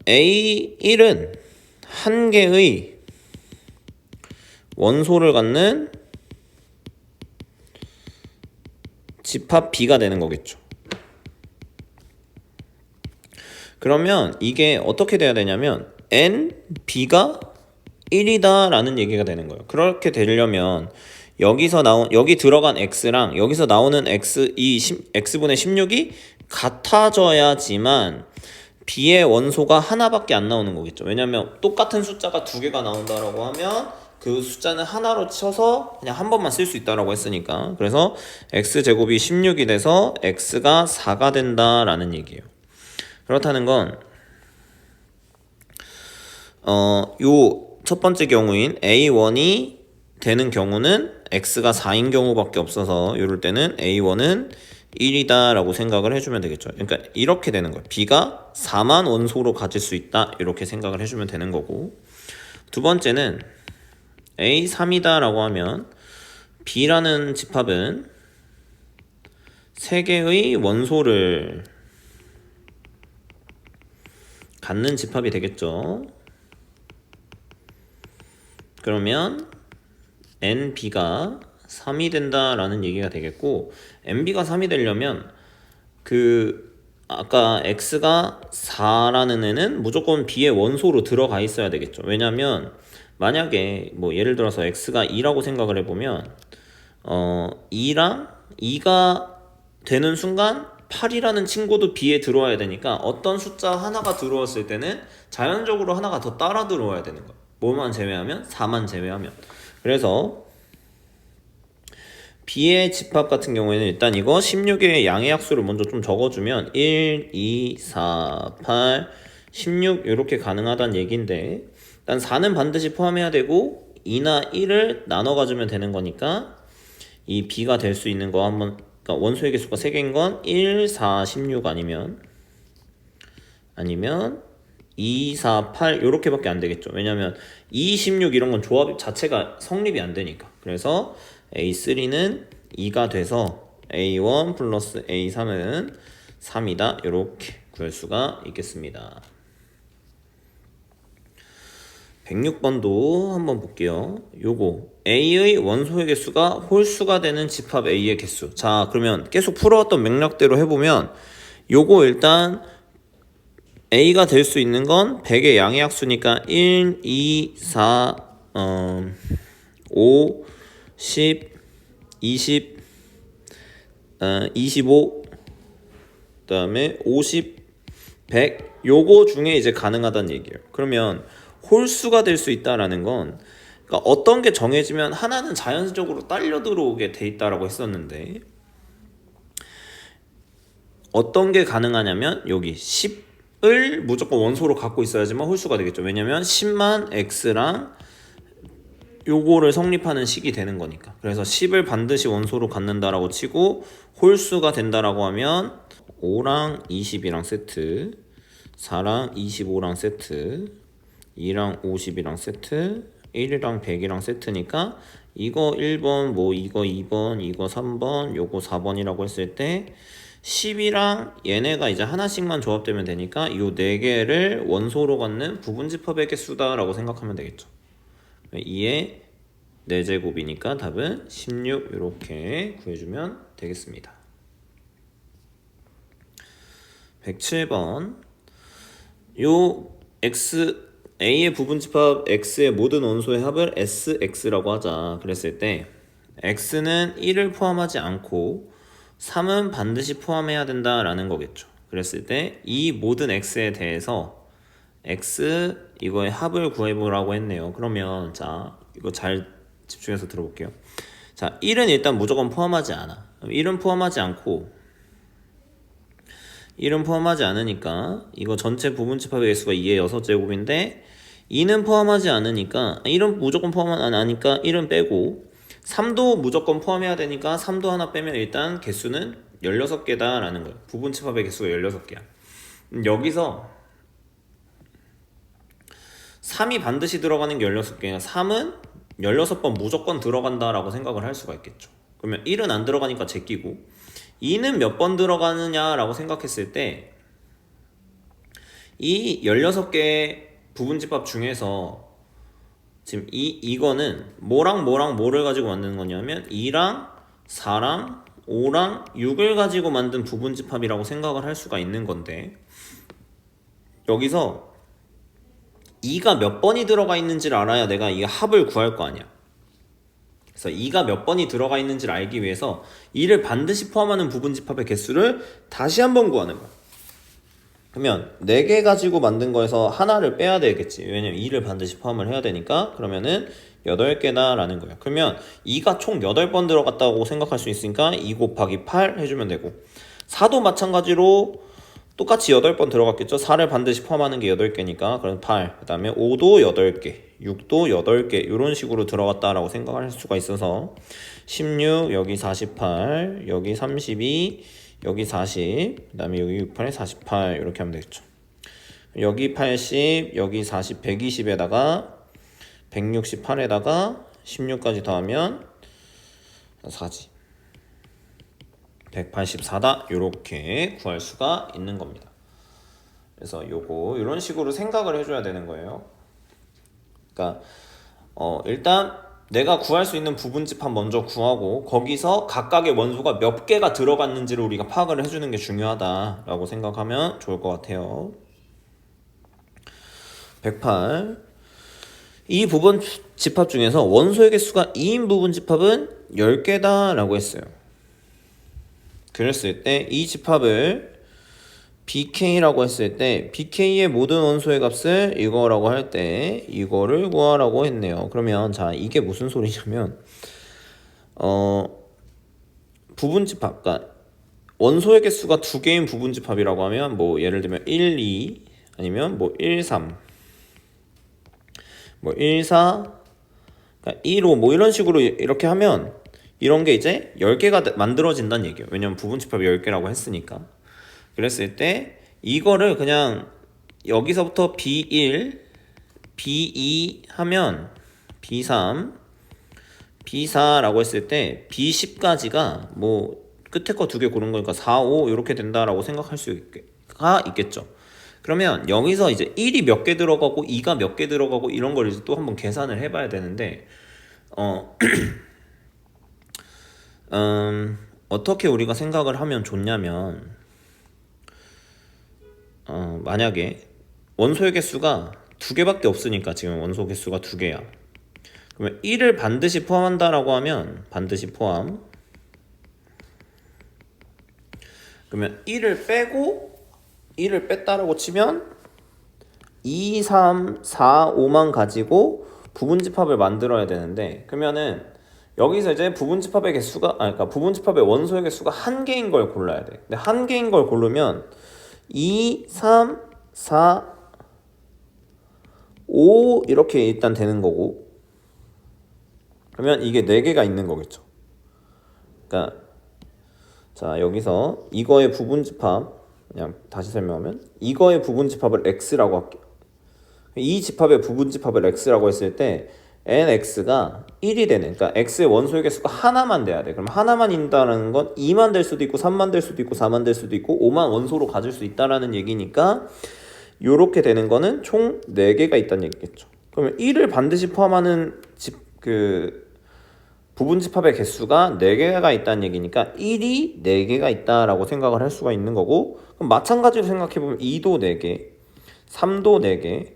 A1은 한 개의 원소를 갖는 집합 B가 되는 거겠죠. 그러면 이게 어떻게 돼야 되냐면 N, B가 1이다 라는 얘기가 되는 거예요. 그렇게 되려면 여기 들어간 X랑 여기서 나오는 X분의 16이 같아져야지만 B의 원소가 하나밖에 안 나오는 거겠죠. 왜냐면 똑같은 숫자가 2개가 나온다라고 하면 그 숫자는 하나로 쳐서 그냥 한 번만 쓸 수 있다라고 했으니까. 그래서 X제곱이 16이 돼서 X가 4가 된다라는 얘기예요. 그렇다는 건 요 첫 번째 경우인 A1이 되는 경우는 X가 4인 경우밖에 없어서 이럴 때는 A1은 1이다 라고 생각을 해주면 되겠죠. 그러니까 이렇게 되는 거예요. B가 4만 원소로 가질 수 있다 이렇게 생각을 해주면 되는 거고, 두 번째는 A3이다 라고 하면 B라는 집합은 3개의 원소를 갖는 집합이 되겠죠. 그러면 NB가 3이 된다라는 얘기가 되겠고, NB가 3이 되려면 아까 X가 4라는 애는 무조건 B의 원소로 들어가 있어야 되겠죠. 왜냐면 만약에 뭐 예를 들어서 X가 2라고 생각을 해보면 2랑 2가 되는 순간 8이라는 친구도 B에 들어와야 되니까 어떤 숫자 하나가 들어왔을 때는 자연적으로 하나가 더 따라 들어와야 되는 거예요. 뭐만 제외하면? 4만 제외하면. 그래서 B의 집합 같은 경우에는 일단 이거 16의 양의 약수를 먼저 좀 적어주면 1, 2, 4, 8, 16 이렇게 가능하다는 얘기인데, 일단 4는 반드시 포함해야 되고 2나 1을 나눠 가주면 되는 거니까 이 B가 될 수 있는 거 한번, 그러니까 원소의 개수가 3개인 건 1, 4, 16 아니면 2, 4, 8 요렇게밖에 안 되겠죠. 왜냐면 2, 16 이런 건 조합 자체가 성립이 안 되니까. 그래서 A3는 2가 돼서 A1 플러스 A3은 3이다 이렇게 구할 수가 있겠습니다. 106번도 한번 볼게요. 요거 A의 원소의 개수가 홀수가 되는 집합 A의 개수. 자, 그러면 계속 풀어왔던 맥락대로 해보면 요거 일단 A가 될 수 있는 건 100의 양의 약수니까 1, 2, 4, 5, 10, 20, 25, 그 다음에 50, 100 요거 중에 이제 가능하다는 얘기예요. 그러면 홀수가 될 수 있다라는 건 그러니까 어떤 게 정해지면 하나는 자연적으로 딸려 들어오게 돼 있다라고 했었는데 어떤 게 가능하냐면 여기 10을 무조건 원소로 갖고 있어야지만 홀수가 되겠죠. 왜냐면 10만 x랑 요거를 성립하는 식이 되는 거니까. 그래서 10을 반드시 원소로 갖는다라고 치고 홀수가 된다라고 하면 5랑 20이랑 세트, 4랑 25랑 세트, 2랑 50이랑 세트, 1이랑 100이랑 세트니까 이거 1번, 뭐 이거 2번, 이거 3번, 요거 4번이라고 했을 때 10이랑 얘네가 이제 하나씩만 조합되면 되니까 이 4개를 원소로 갖는 부분집합의 개수다라고 생각하면 되겠죠. 2의 4제곱이니까 답은 16 이렇게 구해주면 되겠습니다. 107번 요 x a의 부분집합 x의 모든 원소의 합을 sx라고 하자 그랬을 때 x는 1을 포함하지 않고 3은 반드시 포함해야 된다라는 거겠죠. 그랬을 때 이 모든 x에 대해서 x 이거의 합을 구해보라고 했네요. 그러면 자 이거 잘 집중해서 들어볼게요. 자 1은 일단 무조건 포함하지 않아. 1은 포함하지 않고 1은 포함하지 않으니까 이거 전체 부분집합의 개수가 2의 6제곱인데 2는 포함하지 않으니까 1은 무조건 포함 안 하니까 1은 빼고 3도 무조건 포함해야 되니까 3도 하나 빼면 일단 개수는 16개다 라는 거예요. 부분집합의 개수가 16개야. 여기서 3이 반드시 들어가는 게 16개야. 3은 16번 무조건 들어간다 라고 생각을 할 수가 있겠죠. 그러면 1은 안 들어가니까 제끼고 2는 몇 번 들어가느냐 라고 생각했을 때 이 16개의 부분집합 중에서 지금 이거는 뭐랑 뭐를 가지고 만드는 거냐면 2랑 4랑 5랑 6을 가지고 만든 부분집합이라고 생각을 할 수가 있는 건데 여기서 2가 몇 번이 들어가 있는지를 알아야 내가 이 합을 구할 거 아니야. 그래서 2가 몇 번이 들어가 있는지를 알기 위해서 2를 반드시 포함하는 부분집합의 개수를 다시 한번 구하는 거야. 그러면 4개 가지고 만든 거에서 하나를 빼야 되겠지. 왜냐면 2를 반드시 포함을 해야 되니까. 그러면은 8개다 라는 거야. 그러면 2가 총 8번 들어갔다고 생각할 수 있으니까 2 곱하기 8 해주면 되고 4도 마찬가지로 똑같이 8번 들어갔겠죠. 4를 반드시 포함하는 게 8개니까 그럼 8, 그 다음에 5도 8개, 6도 8개 이런 식으로 들어갔다라고 생각을 할 수가 있어서 16, 여기 48, 여기 32, 여기 40, 그 다음에 여기 68에 48 이렇게 하면 되겠죠. 여기 80, 여기 40, 120에다가 168에다가 16까지 더하면 4지. 184다 이렇게 구할 수가 있는 겁니다. 그래서 요거 이런 식으로 생각을 해줘야 되는 거예요. 그러니까 일단 내가 구할 수 있는 부분집합 먼저 구하고 거기서 각각의 원소가 몇 개가 들어갔는지를 우리가 파악을 해주는 게 중요하다라고 생각하면 좋을 것 같아요. 108 이 부분집합 중에서 원소의 개수가 2인 부분집합은 10개다 라고 했어요. 그랬을 때 이 집합을 BK라고 했을 때 BK의 모든 원소의 값을 이거라고 할 때 이거를 구하라고 했네요. 그러면 자 이게 무슨 소리냐면 부분집합 그러니까 원소의 개수가 2개인 부분집합이라고 하면 뭐 예를 들면 1, 2 아니면 뭐 1, 3 뭐 1, 4 그러니까 1, 5 뭐 이런 식으로 이렇게 하면 이런 게 이제 10개가 만들어진다는 얘기예요. 왜냐면 부분집합이 10개라고 했으니까. 그랬을 때 이거를 그냥 여기서부터 B1, B2 하면 B3, B4라고 했을 때 B10까지가 뭐 끝에 거 2개 고른 거니까 4, 5 이렇게 된다라고 생각할 수가 있겠죠. 그러면 여기서 이제 1이 몇 개 들어가고 2가 몇 개 들어가고 이런 걸 이제 또 한번 계산을 해봐야 되는데 어떻게 우리가 생각을 하면 좋냐면 만약에 원소의 개수가 2개밖에 없으니까 지금 원소 개수가 2개야. 그러면 1을 반드시 포함한다라고 하면 반드시 포함. 그러면 1을 빼고 1을 뺐다라고 치면 2, 3, 4, 5만 가지고 부분집합을 만들어야 되는데, 그러면은 여기서 이제 부분집합의 개수가 그러니까 부분집합의 원소의 개수가 한 개인 걸 골라야 돼. 근데 한 개인 걸 고르면 2, 3, 4, 5 이렇게 일단 되는 거고, 그러면 이게 4개가 있는 거겠죠. 그러니까 자, 여기서 이거의 부분집합, 그냥 다시 설명하면 이거의 부분집합을 x라고 할게요. 이 집합의 부분집합을 x라고 했을 때 nx가 1이 되는, 그러니까 x의 원소의 개수가 하나만 돼야 돼. 그럼 하나만 있다는 건 2만 될 수도 있고 3만 될 수도 있고 4만 될 수도 있고 5만 원소로 가질 수 있다라는 얘기니까, 요렇게 되는 거는 총 4개가 있다는 얘기겠죠. 그러면 1을 반드시 포함하는 부분집합의 개수가 4개가 있다는 얘기니까 1이 4개가 있다라고 생각을 할 수가 있는 거고, 그럼 마찬가지로 생각해보면 2도 4개, 3도 4개,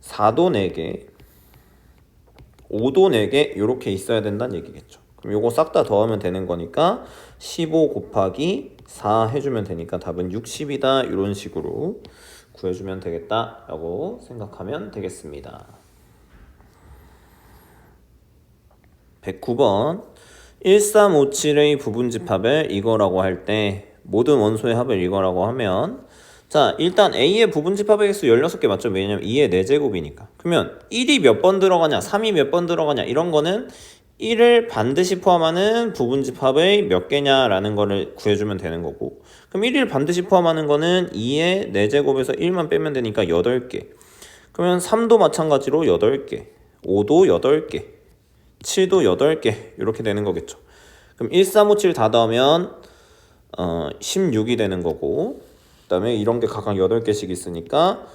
4도 4개, 5도 4개 이렇게 있어야 된다는 얘기겠죠. 그럼 요거 싹 다 더하면 되는 거니까 15 곱하기 4 해주면 되니까 답은 60이다, 이런 식으로 구해주면 되겠다라고 생각하면 되겠습니다. 109번 1357의 부분집합을 이거라고 할 때 모든 원소의 합을 이거라고 하면, 자, 일단 A의 부분집합의 개수 16개 맞죠? 왜냐면 2의 4제곱이니까. 그러면 1이 몇 번 들어가냐, 3이 몇 번 들어가냐, 이런 거는 1을 반드시 포함하는 부분집합의 몇 개냐라는 거를 구해주면 되는 거고, 그럼 1을 반드시 포함하는 거는 2의 4제곱에서 1만 빼면 되니까 8개. 그러면 3도 마찬가지로 8개, 5도 8개, 7도 8개 이렇게 되는 거겠죠. 그럼 1, 3, 5, 7 다 더하면 16이 되는 거고, 그 다음에 이런 게 각각 8개씩 있으니까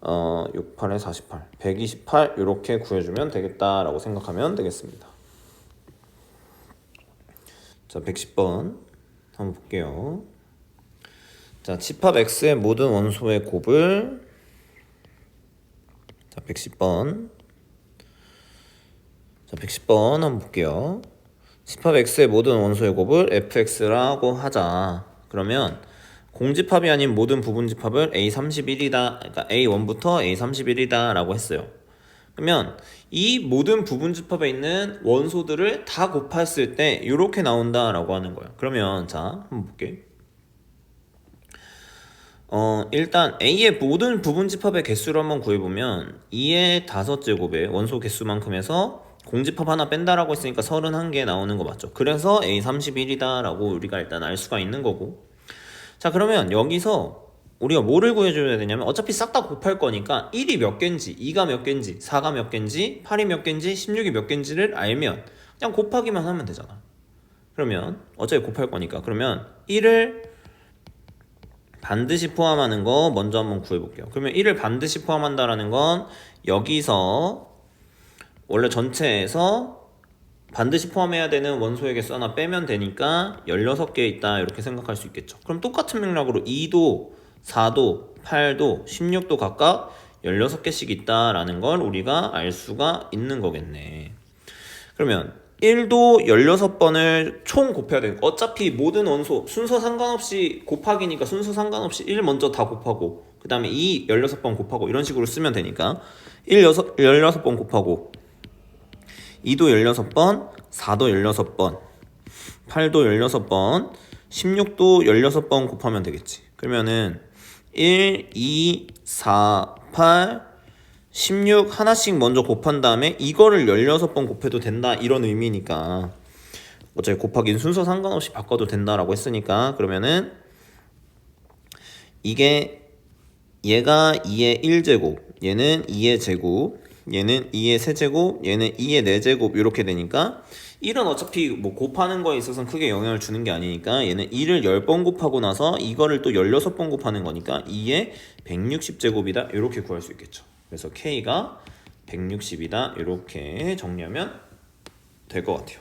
6, 8에 48, 128 이렇게 구해주면 되겠다라고 생각하면 되겠습니다. 자, 110번 한번 볼게요. 자, 집합 X의 모든 원소의 곱을, 자, 110번 한번 볼게요. 집합 X의 모든 원소의 곱을 fx라고 하자. 그러면 공집합이 아닌 모든 부분집합을 A31이다, 그러니까 A1부터 A31이다 라고 했어요. 그러면 이 모든 부분집합에 있는 원소들을 다 곱했을 때 이렇게 나온다 라고 하는 거예요. 그러면 자, 한번 볼게. 일단 A의 모든 부분집합의 개수를 한번 구해보면 2의 5제곱의 원소 개수만큼 해서 공집합 하나 뺀다라고 했으니까 31개 나오는 거 맞죠? 그래서 A31이다 라고 우리가 일단 알 수가 있는 거고, 자, 그러면 여기서 우리가 뭐를 구해줘야 되냐면, 어차피 싹 다 곱할 거니까 1이 몇 개인지, 2가 몇 개인지, 4가 몇 개인지, 8이 몇 개인지, 16이 몇 개인지를 알면 그냥 곱하기만 하면 되잖아. 그러면 어차피 곱할 거니까, 그러면 1을 반드시 포함하는 거 먼저 한번 구해볼게요. 그러면 1을 반드시 포함한다라는 건 여기서 원래 전체에서 반드시 포함해야 되는 원소의 개수 하나 빼면 되니까 16개 있다 이렇게 생각할 수 있겠죠. 그럼 똑같은 맥락으로 2도, 4도, 8도, 16도 각각 16개씩 있다라는 걸 우리가 알 수가 있는 거겠네. 그러면 1도 16번을 총 곱해야 되니까, 어차피 모든 원소 순서 상관없이 곱하기니까 순서 상관없이 1 먼저 다 곱하고, 그 다음에 2 16번 곱하고 이런 식으로 쓰면 되니까 16번 곱하고 2도 16번, 4도 16번, 8도 16번, 16도 16번 곱하면 되겠지. 그러면은 1, 2, 4, 8, 16 하나씩 먼저 곱한 다음에 이거를 16번 곱해도 된다, 이런 의미니까 어차피 곱하기는 순서 상관없이 바꿔도 된다라고 했으니까, 그러면은 이게 얘가 2의 1제곱, 얘는 2의 제곱, 얘는 2의 세제곱, 얘는 2의 4제곱 이렇게 되니까 1은 어차피 뭐 곱하는 거에 있어서는 크게 영향을 주는 게 아니니까 얘는 2를 10번 곱하고 나서 이거를 또 16번 곱하는 거니까 2의 160제곱이다 이렇게 구할 수 있겠죠. 그래서 K가 160이다 이렇게 정리하면 될 것 같아요.